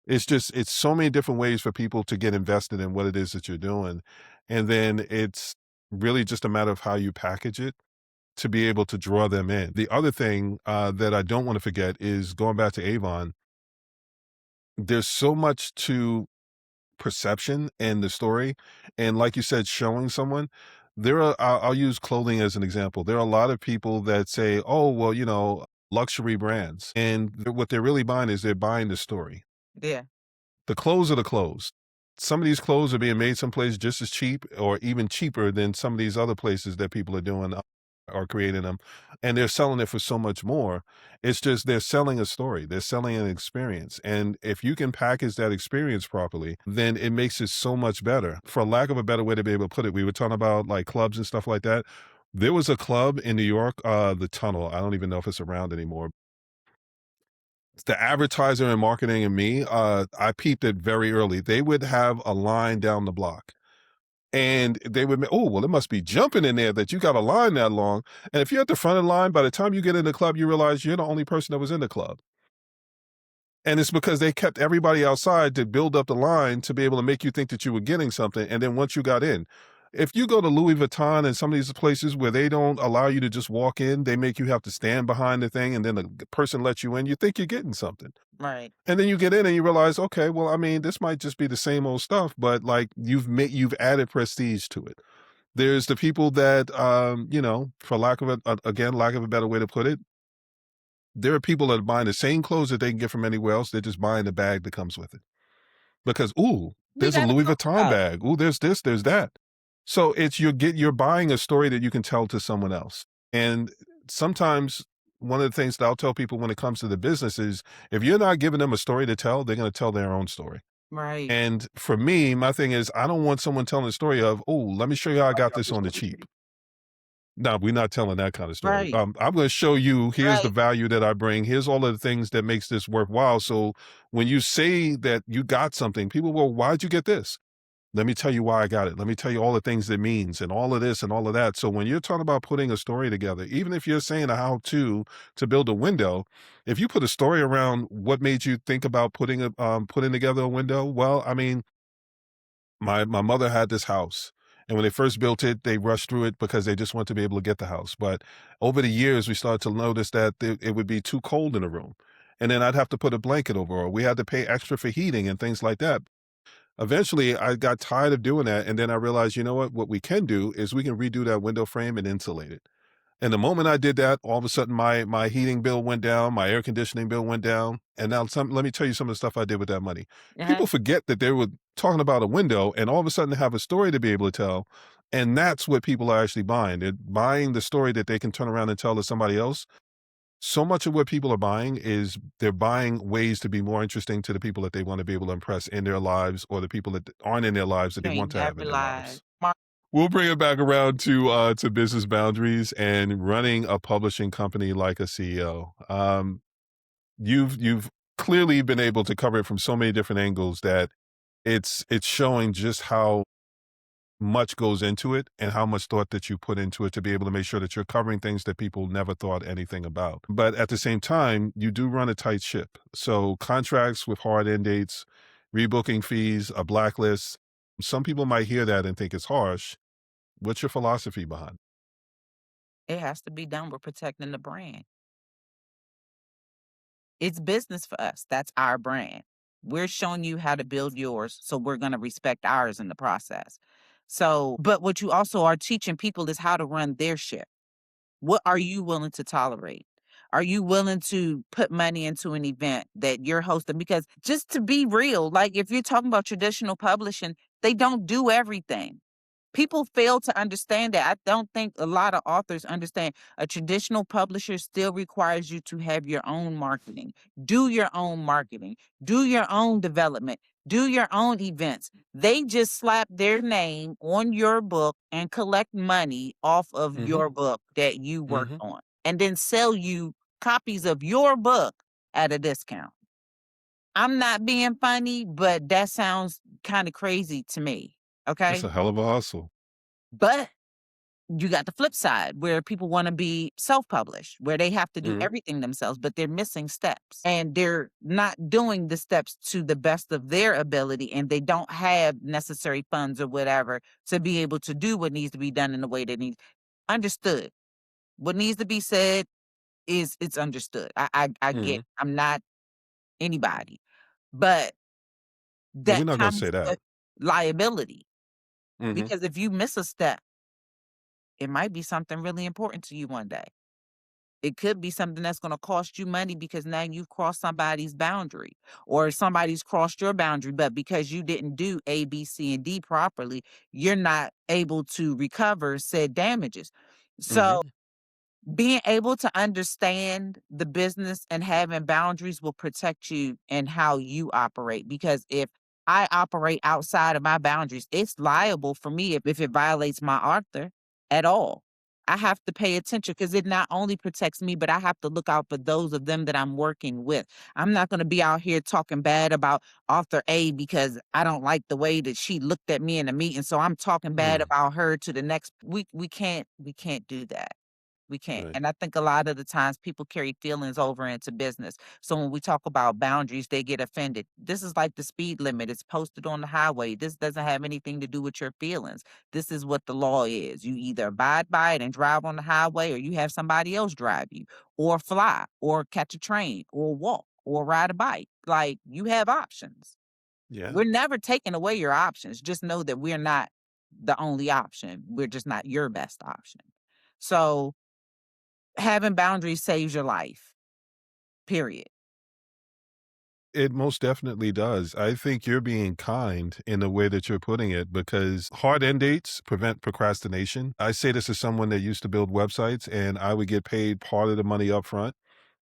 it's so many different ways for people to get invested in what it is that you're doing. And then it's really just a matter of how you package it to be able to draw them in. The other thing that I don't want to forget is going back to Avon, there's so much to perception and the story. And like you said, showing someone, I'll use clothing as an example. There are a lot of people that say, oh, well, luxury brands. And what they're really buying is they're buying the story. Yeah. The clothes are the clothes. Some of these clothes are being made someplace just as cheap or even cheaper than some of these other places that people are doing are creating them. And they're selling it for so much more. It's just they're selling a story, they're selling an experience. And if you can package that experience properly, then it makes it so much better. For lack of a better way to be able to put it, we were talking about like clubs and stuff like that. There was a club in New York, the Tunnel. I don't even know if it's around anymore. The advertiser and marketing and me, I peeped it very early. They would have a line down the block. And they would, oh, well, it must be jumping in there that you got a line that long. And if you're at the front of the line, by the time you get in the club, you realize you're the only person that was in the club. And it's because they kept everybody outside to build up the line to be able to make you think that you were getting something. And then once you got in, if you go to Louis Vuitton and some of these places where they don't allow you to just walk in, they make you have to stand behind the thing and then the person lets you in, you think you're getting something. Right. And then you get in and you realize, okay, well, I mean, this might just be the same old stuff, but like you've added prestige to it. There's the people that, for lack of a better way to put it, there are people that are buying the same clothes that they can get from anywhere else. They're just buying the bag that comes with it because, ooh, We there's a got to Louis talk Vuitton about it. bag. Ooh, there's this, there's that. So it's you're buying a story that you can tell to someone else. And sometimes one of the things that I'll tell people when it comes to the business is if you're not giving them a story to tell, they're going to tell their own story. Right. And for me, my thing is I don't want someone telling a story of, "Oh, let me show you how I got this on the cheap." No, we're not telling that kind of story. Right. I'm going to show you, here's the Right. value that I bring. Here's all of the things that makes this worthwhile. So when you say that you got something, people will, why'd you get this? Let me tell you why I got it. Let me tell you all the things it means and all of this and all of that. So when you're talking about putting a story together, even if you're saying a how to build a window, if you put a story around what made you think about putting together a window, well, I mean, my mother had this house, and when they first built it, they rushed through it because they just wanted to be able to get the house. But over the years, we started to notice that it would be too cold in the room, and then I'd have to put a blanket over, or we had to pay extra for heating and things like that. Eventually, I got tired of doing that, and then I realized, you know what? What we can do is we can redo that window frame and insulate it. And the moment I did that, all of a sudden my heating bill went down, my air conditioning bill went down. And now let me tell you some of the stuff I did with that money. Uh-huh. People forget that they were talking about a window and all of a sudden they have a story to be able to tell. And that's what people are actually buying. They're buying the story that they can turn around and tell to somebody else. So much of what people are buying is they're buying ways to be more interesting to the people that they want to be able to impress in their lives or the people that aren't in their lives that You they want ain't to have never in their lied. lives. We'll bring it back around to business boundaries and running a publishing company like a CEO. You've clearly been able to cover it from so many different angles that it's showing just how much goes into it and how much thought that you put into it to be able to make sure that you're covering things that people never thought anything about. But at the same time, you do run a tight ship. So contracts with hard end dates, rebooking fees, a blacklist. Some people might hear that and think it's harsh. What's your philosophy behind? It has to be done. We're protecting the brand. It's business for us. That's our brand. We're showing you how to build yours, so we're gonna respect ours in the process. So, but what you also are teaching people is how to run their ship. What are you willing to tolerate? Are you willing to put money into an event that you're hosting? Because just to be real, like if you're talking about traditional publishing, they don't do everything. People fail to understand that. I don't think a lot of authors understand a traditional publisher still requires you to have your own marketing, do your own marketing, do your own development, do your own events. They just slap their name on your book and collect money off of Mhm, your book that you worked mhm. on and then sell you copies of your book at a discount. I'm not being funny, but that sounds kind of crazy to me. It's Okay. a hell of a hustle. But you got the flip side where people want to be self-published, where they have to do Mhm, everything themselves, but they're missing steps and they're not doing the steps to the best of their ability. And they don't have necessary funds or whatever to be able to do what needs to be done in the way that needs understood. What needs to be said is it's understood. I get mhm. I'm not anybody, but And we're that not gonna say comes that. with liability Mhm, because if you miss a step, it might be something really important to you one day. It could be something that's gonna cost you money because now you've crossed somebody's boundary or somebody's crossed your boundary, but because you didn't do A, B, C, and D properly, you're not able to recover said damages. So mhm. being able to understand the business and having boundaries will protect you and how you operate. Because if I operate outside of my boundaries, it's liable for me if it violates my author at all. I have to pay attention because it not only protects me, but I have to look out for those of them that I'm working with. I'm not going to be out here talking bad about author A because I don't like the way that she looked at me in a meeting. So I'm talking bad Mm, about her to the next. We can't do that. We can't. right. And I think a lot of the times people carry feelings over into business. So when we talk about boundaries, they get offended. This is like the speed limit. It's posted on the highway. This doesn't have anything to do with your feelings. This is what the law is. You either abide by it and drive on the highway, or you have somebody else drive you, or fly, or catch a train, or walk, or ride a bike. Like you have options. Yeah. We're never taking away your options. Just know that we're not the only option. We're just not your best option. So having boundaries saves your life, period. It most definitely does. I think you're being kind in the way that you're putting it because hard end dates prevent procrastination. I say this as someone that used to build websites and I would get paid part of the money up front.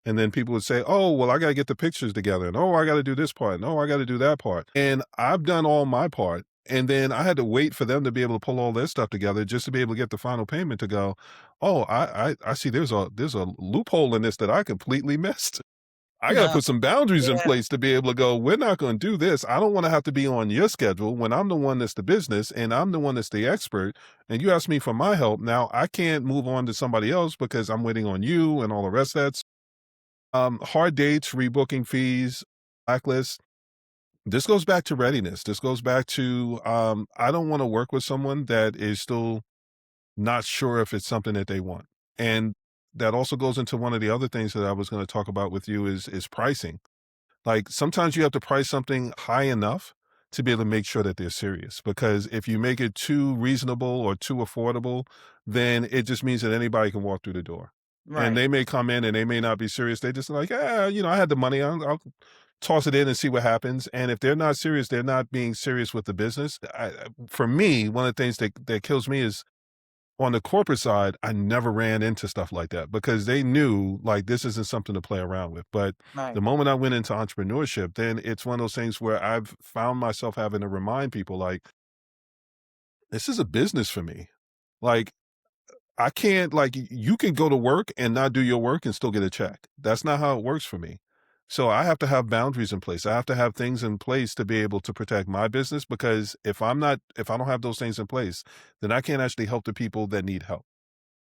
And then people would say, "Oh, well, I gotta get the pictures together, and, oh, I gotta do this part, and, oh, I gotta do that part." And I've done all my part, and then I had to wait for them to be able to pull all their stuff together just to be able to get the final payment to go, "Oh, I see there's a loophole in this that I completely missed. I gotta No. put some boundaries in Yeah. place to be able to go, we're not gonna do this. I don't wanna have to be on your schedule when I'm the one that's the business and I'm the one that's the expert, and you ask me for my help. Now I can't move on to somebody else because I'm waiting on you and all the rest of that." Hard dates, rebooking fees, blacklist. This goes back to readiness. This goes back to, I don't want to work with someone that is still not sure if it's something that they want. And that also goes into one of the other things that I was going to talk about with you is pricing. Like, sometimes you have to price something high enough to be able to make sure that they're serious, because if you make it too reasonable or too affordable, then it just means that anybody can walk through the door. And Right. they may come in and they may not be serious. They just like, I had the money. I'll toss it in and see what happens. And if they're not serious, they're not being serious with the business. For me, one of the things that kills me is on the corporate side, I never ran into stuff like that because they knew, like, this isn't something to play around with. But the Right. moment I went into entrepreneurship, then it's one of those things where I've found myself having to remind people, like, this is a business for me. Like, I can't, like, you can go to work and not do your work and still get a check. That's not how it works for me. So I have to have boundaries in place. I have to have things in place to be able to protect my business, because if I don't have those things in place, then I can't actually help the people that need help.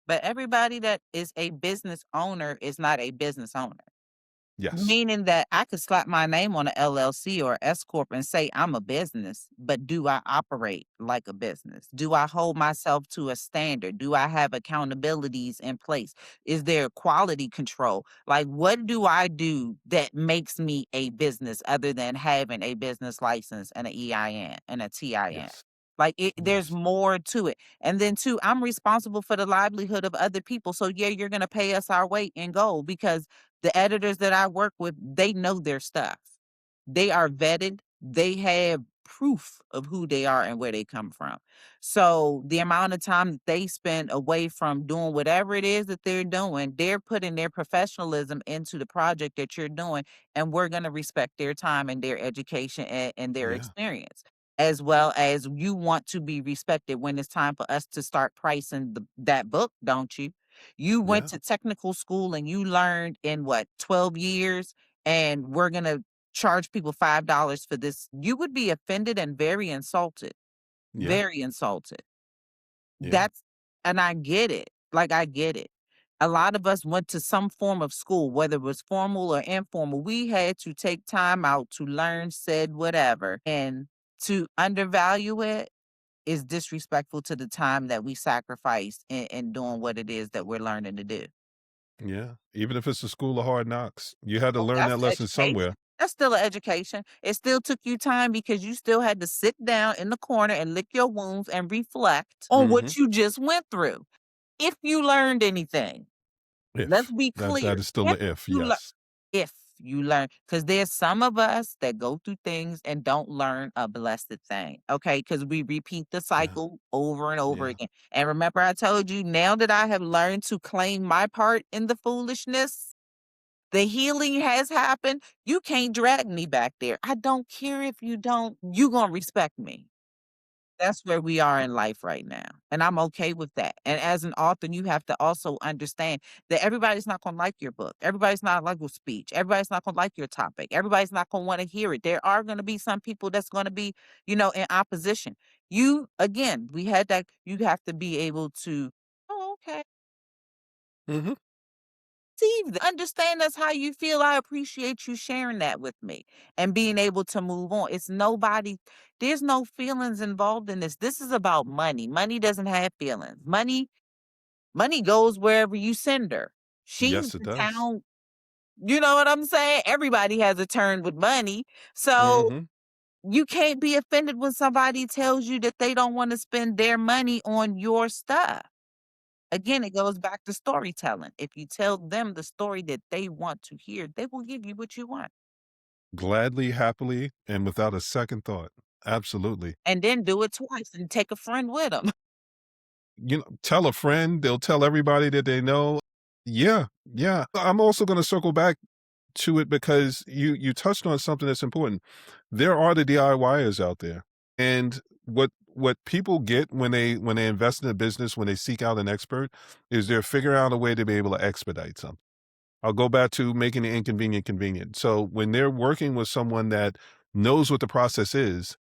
But everybody that is a business owner is not a business owner. Yes. Meaning that I could slap my name on a LLC or S corp and say I'm a business, but do I operate like a business? Do I hold myself to a standard? Do I have accountabilities in place? Is there quality control? Like, what do I do that makes me a business other than having a business license and an EIN and a TIN? Yes. Like, there's Yes. more to it. And then two, I'm responsible for the livelihood of other people. So yeah, you're gonna pay us our weight in gold, because the editors that I work with, they know their stuff. They are vetted. They have proof of who they are and where they come from. So the amount of time that they spend away from doing whatever it is that they're doing, they're putting their professionalism into the project that you're doing. And we're going to respect their time and their education and their Yeah. experience. As well as you want to be respected when it's time for us to start pricing that book, don't you? You went Yeah. to technical school and you learned in what, 12 years, and we're going to charge people $5 for this. You would be offended and very insulted, Yeah. very insulted. Yeah. That's, and I get it. Like, I get it. A lot of us went to some form of school, whether it was formal or informal. We had to take time out to learn said whatever, and to undervalue it is disrespectful to the time that we sacrificed in doing what it is that we're learning to do. Yeah. Even if it's the school of hard knocks, you had to Oh, learn that's that lesson education. somewhere. That's still an education. It still took you time because you still had to sit down in the corner and lick your wounds and reflect on Mhm. what you just went through. If you learned anything, let's If. be That clear. is still If a if, you learn, yes. if you learn, because there's some of us that go through things and don't learn a blessed thing. Okay. Because we repeat the Yeah. cycle over and over Yeah. again. And remember, I told you, now that I have learned to claim my part in the foolishness, the healing has happened. You can't drag me back there. I don't care if you don't, you gonna respect me. That's where we are in life right now, and I'm okay with that. And as an author, you have to also understand that everybody's not gonna like your book. Everybody's not like your speech. Everybody's not gonna like your topic. Everybody's not gonna wanna hear it. There are gonna be some people that's gonna be, in opposition. You, again, we had that, you have to be able to, "Oh, okay. Mhm. Receive that. Understand that's how you feel. I appreciate you sharing that with me and being able to move on." It's nobody, there's no feelings involved in this. This is about money. Money doesn't have feelings. Money goes wherever you send her. She's Yes, it the does. town, you know what I'm saying? Everybody has a turn with money. So Mhm. you can't be offended when somebody tells you that they don't want to spend their money on your stuff. Again, it goes back to storytelling. If you tell them the story that they want to hear, they will give you what you want. Gladly, happily, and without a second thought. Absolutely. And then do it twice and take a friend with them. Tell a friend, they'll tell everybody that they know. Yeah, yeah. I'm also gonna circle back to it because you touched on something that's important. There are the DIYers out there. And what people get when they invest in a business, when they seek out an expert, is they're figuring out a way to be able to expedite something. I'll go back to making the inconvenient convenient. So when they're working with someone that knows what the process is,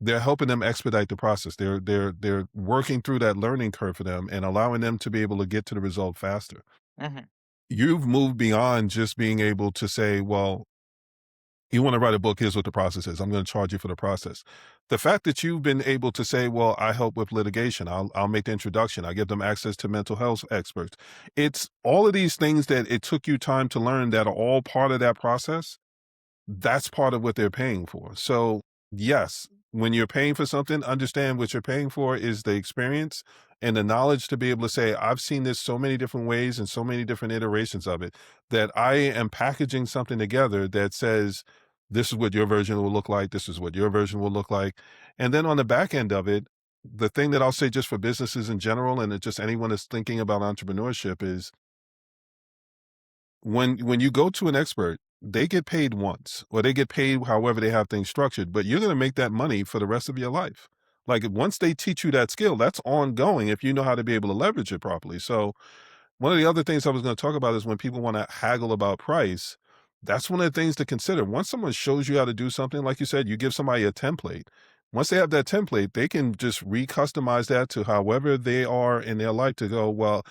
they're helping them expedite the process. They're working through that learning curve for them and allowing them to be able to get to the result faster. Mhm. You've moved beyond just being able to say, well, you want to write a book, here's what the process is. I'm going to charge you for the process. The fact that you've been able to say, well, I help with litigation. I'll make the introduction. I give them access to mental health experts. It's all of these things that it took you time to learn that are all part of that process. That's part of what they're paying for. So, yes, when you're paying for something, understand what you're paying for is the experience and the knowledge to be able to say, I've seen this so many different ways and so many different iterations of it that I am packaging something together that says, this is what your version will look like. This is what your version will look like. And then on the back end of it, the thing that I'll say just for businesses in general and just anyone that's thinking about entrepreneurship is when you go to an expert, they get paid once or they get paid however they have things structured, but you're going to make that money for the rest of your life. Like once they teach you that skill, that's ongoing if you know how to be able to leverage it properly. So one of the other things I was going to talk about is when people want to haggle about price, that's one of the things to consider. Once someone shows you how to do something, like you said, you give somebody a template. Once they have that template, they can just recustomize that to however they are in their life to go, well,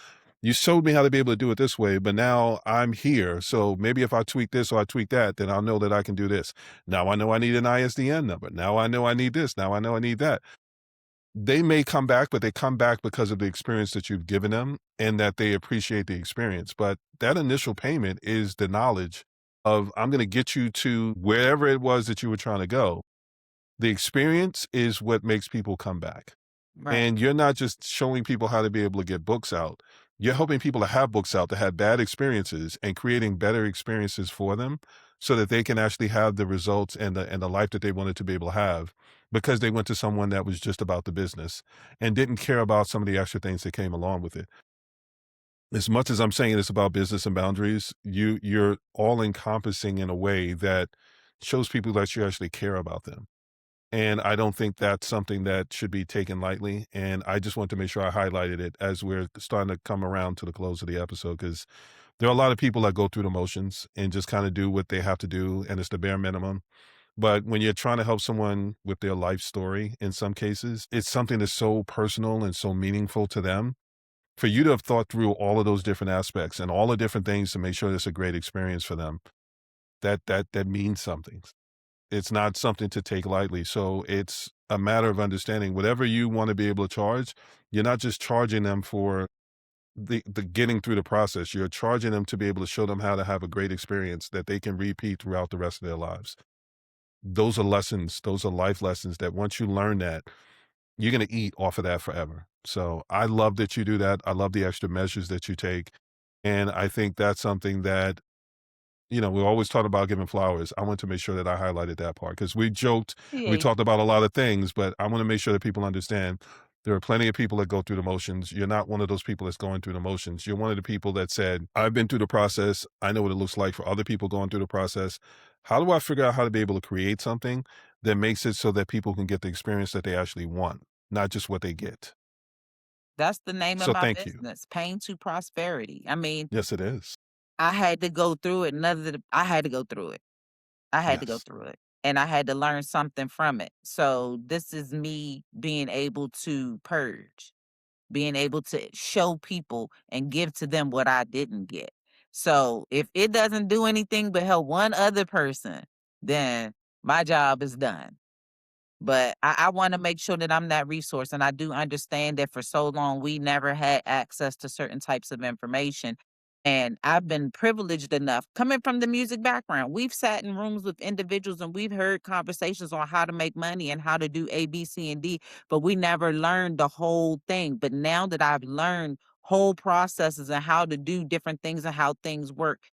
you showed me how to be able to do it this way, but now I'm here. So maybe if I tweak this or I tweak that, then I'll know that I can do this. Now I know I need an ISDN number. Now I know I need this. Now I know I need that. They may come back, but they come back because of the experience that you've given them and that they appreciate the experience. But that initial payment is the knowledge of I'm going to get you to wherever it was that you were trying to go. The experience is what makes people come back. Right. And you're not just showing people how to be able to get books out. You're helping people to have books out that had bad experiences and creating better experiences for them so that they can actually have the results and the life that they wanted to be able to have because they went to someone that was just about the business and didn't care about some of the extra things that came along with it. As much as I'm saying it's about business and boundaries, you're all encompassing in a way that shows people that you actually care about them. And I don't think that's something that should be taken lightly. And I just want to make sure I highlighted it as we're starting to come around to the close of the episode because there are a lot of people that go through the motions and just kind of do what they have to do, and it's the bare minimum. But when you're trying to help someone with their life story, in some cases, it's something that's so personal and so meaningful to them. For you to have thought through all of those different aspects and all the different things to make sure it's a great experience for them, that means something. It's not something to take lightly. So it's a matter of understanding whatever you want to be able to charge, you're not just charging them for the getting through the process. You're charging them to be able to show them how to have a great experience that they can repeat throughout the rest of their lives. Those are lessons, those are life lessons that once you learn that, you're going to eat off of that forever. So I love that you do that. I love the extra measures that you take. And I think that's something that we always talk about giving flowers. I want to make sure that I highlighted that part because we joked, we Yeah. talked about a lot of things, but I want to make sure that people understand there are plenty of people that go through the motions. You're not one of those people that's going through the motions. You're one of the people that said, I've been through the process. I know what it looks like for other people going through the process. How do I figure out how to be able to create something that makes it so that people can get the experience that they actually want, not just what they get? That's the name of So my thank you. business, Pain to Prosperity. I mean, Yes, it is. I had to go through it. I had to go through it. I had to go Yes. through it. And I had to learn something from it. So this is me being able to purge, being able to show people and give to them what I didn't get. So if it doesn't do anything but help one other person, then my job is done. But I wanna make sure that I'm that resource, and I do understand that for so long, we never had access to certain types of information, and I've been privileged enough coming from the music background, we've sat in rooms with individuals, and we've heard conversations on how to make money and how to do A, B, C, and D, but we never learned the whole thing, but now that I've learned whole processes and how to do different things and how things work,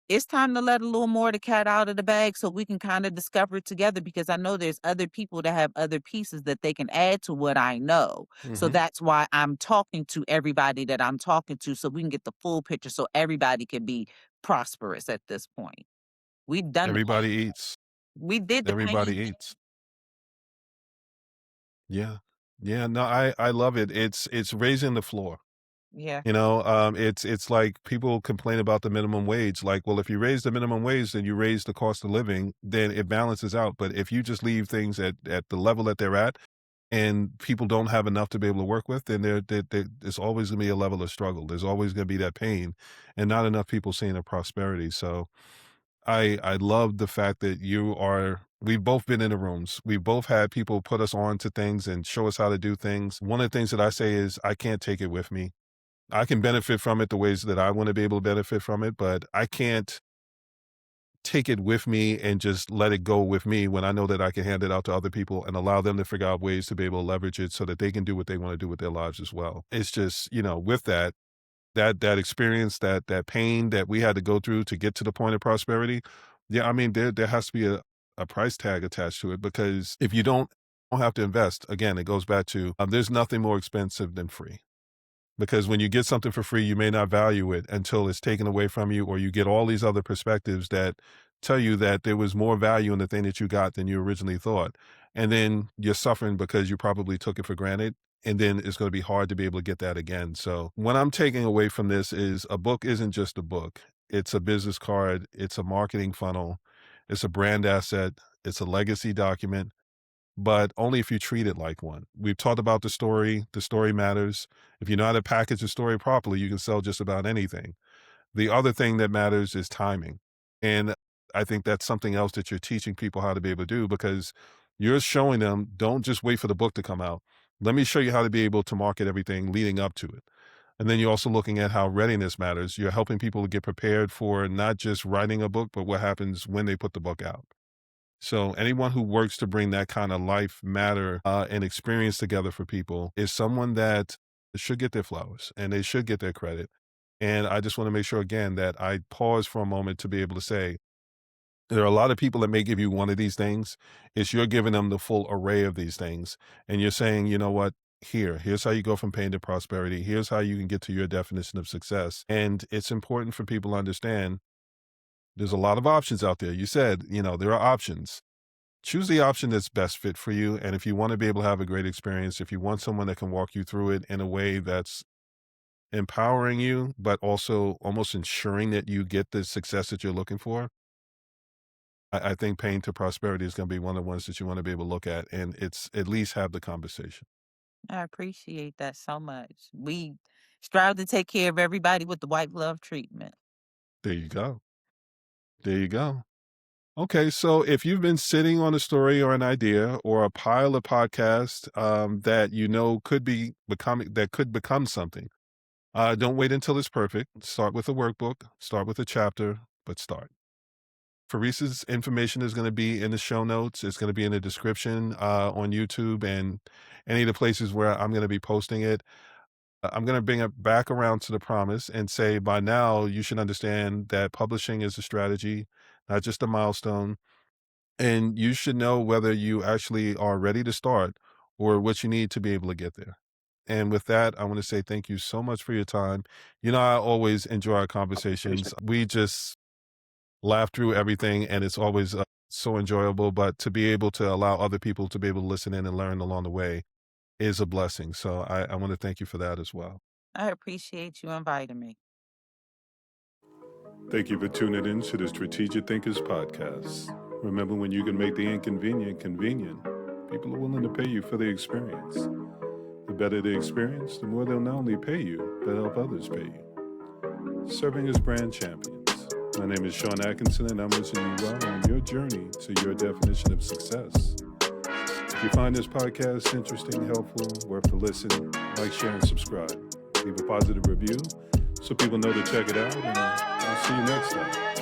it's time to let a little more of the cat out of the bag so we can kind of discover it together because I know there's other people that have other pieces that they can add to what I know. So Hmm. that's why I'm talking to everybody that I'm talking to so we can get the full picture so everybody can be prosperous at this point. We've done the Everybody pain. eats. We did the Everybody pain. eats. Yeah. Yeah. No, I love it. It's raising the floor. Yeah. It's like people complain about the minimum wage. Like, well, if you raise the minimum wage, then you raise the cost of living, then it balances out. But if you just leave things at the level that they're at, and people don't have enough to be able to work with, then there's always going to be a level of struggle. There's always going to be that pain, and not enough people seeing the prosperity. So I love the fact that we've both been in the rooms. We've both had people put us on to things and show us how to do things. One of the things that I say is I can't take it with me. I can benefit from it the ways that I want to be able to benefit from it, but I can't take it with me and just let it go with me when I know that I can hand it out to other people and allow them to figure out ways to be able to leverage it so that they can do what they want to do with their lives as well. It's just, with that experience, that pain that we had to go through to get to the point of prosperity. Yeah, I mean, there has to be a price tag attached to it because if you don't have to invest, again, it goes back to there's nothing more expensive than free. Because when you get something for free, you may not value it until it's taken away from you, or you get all these other perspectives that tell you that there was more value in the thing that you got than you originally thought. And then you're suffering because you probably took it for granted. And then it's going to be hard to be able to get that again. So, what I'm taking away from this is a book isn't just a book, it's a business card, it's a marketing funnel, it's a brand asset, it's a legacy document, but only if you treat it like one. We've talked about the story. The story matters. If you know how to package a story properly, you can sell just about anything. The other thing that matters is timing. And I think that's something else that you're teaching people how to be able to do because you're showing them don't just wait for the book to come out. Let me show you how to be able to market everything leading up to it. And then you're also looking at how readiness matters. You're helping people to get prepared for not just writing a book, but what happens when they put the book out. So anyone who works to bring that kind of life matter and experience together for people is someone that should get their flowers and they should get their credit. And I just want to make sure again that I pause for a moment to be able to say there are a lot of people that may give you one of these things. It's you're giving them the full array of these things. And you're saying, you know what? Here's how you go from pain to prosperity. Here's how you can get to your definition of success. And it's important for people to understand there's a lot of options out there. You said, there are options. Choose the option that's best fit for you. And if you want to be able to have a great experience, if you want someone that can walk you through it in a way that's empowering you, but also almost ensuring that you get the success that you're looking for, I think Pain to Prosperity is going to be one of the ones that you want to be able to look at and it's at least have the conversation. I appreciate that so much. We strive to take care of everybody with the white glove treatment. There you go. There you go. Okay, so if you've been sitting on a story or an idea or a pile of podcasts that could become something, don't wait until it's perfect. Start with a workbook, start with a chapter, but start. Faris's information is going to be in the show notes. It's going to be in the description on YouTube and any of the places where I'm going to be posting it. I'm going to bring it back around to the promise and say by now you should understand that publishing is a strategy, not just a milestone. And you should know whether you actually are ready to start or what you need to be able to get there. And with that, I want to say thank you so much for your time. I always enjoy our conversations. We just laugh through everything, and it's always so enjoyable. But to be able to allow other people to be able to listen in and learn along the way is a blessing. So I want to thank you for that as well. I appreciate you inviting me. Thank you for tuning in to the Strategic Thinkers Podcast. Remember, when you can make the inconvenient convenient, people are willing to pay you for the experience. The better the experience, the more they'll not only pay you, but help others pay you. Serving as brand champions. My name is Sean Atkinson, and I'm wishing you well on your journey to your definition of success. If you find this podcast interesting, helpful, worth a listen, like, share, and subscribe. Leave a positive review so people know to check it out, and I'll see you next time.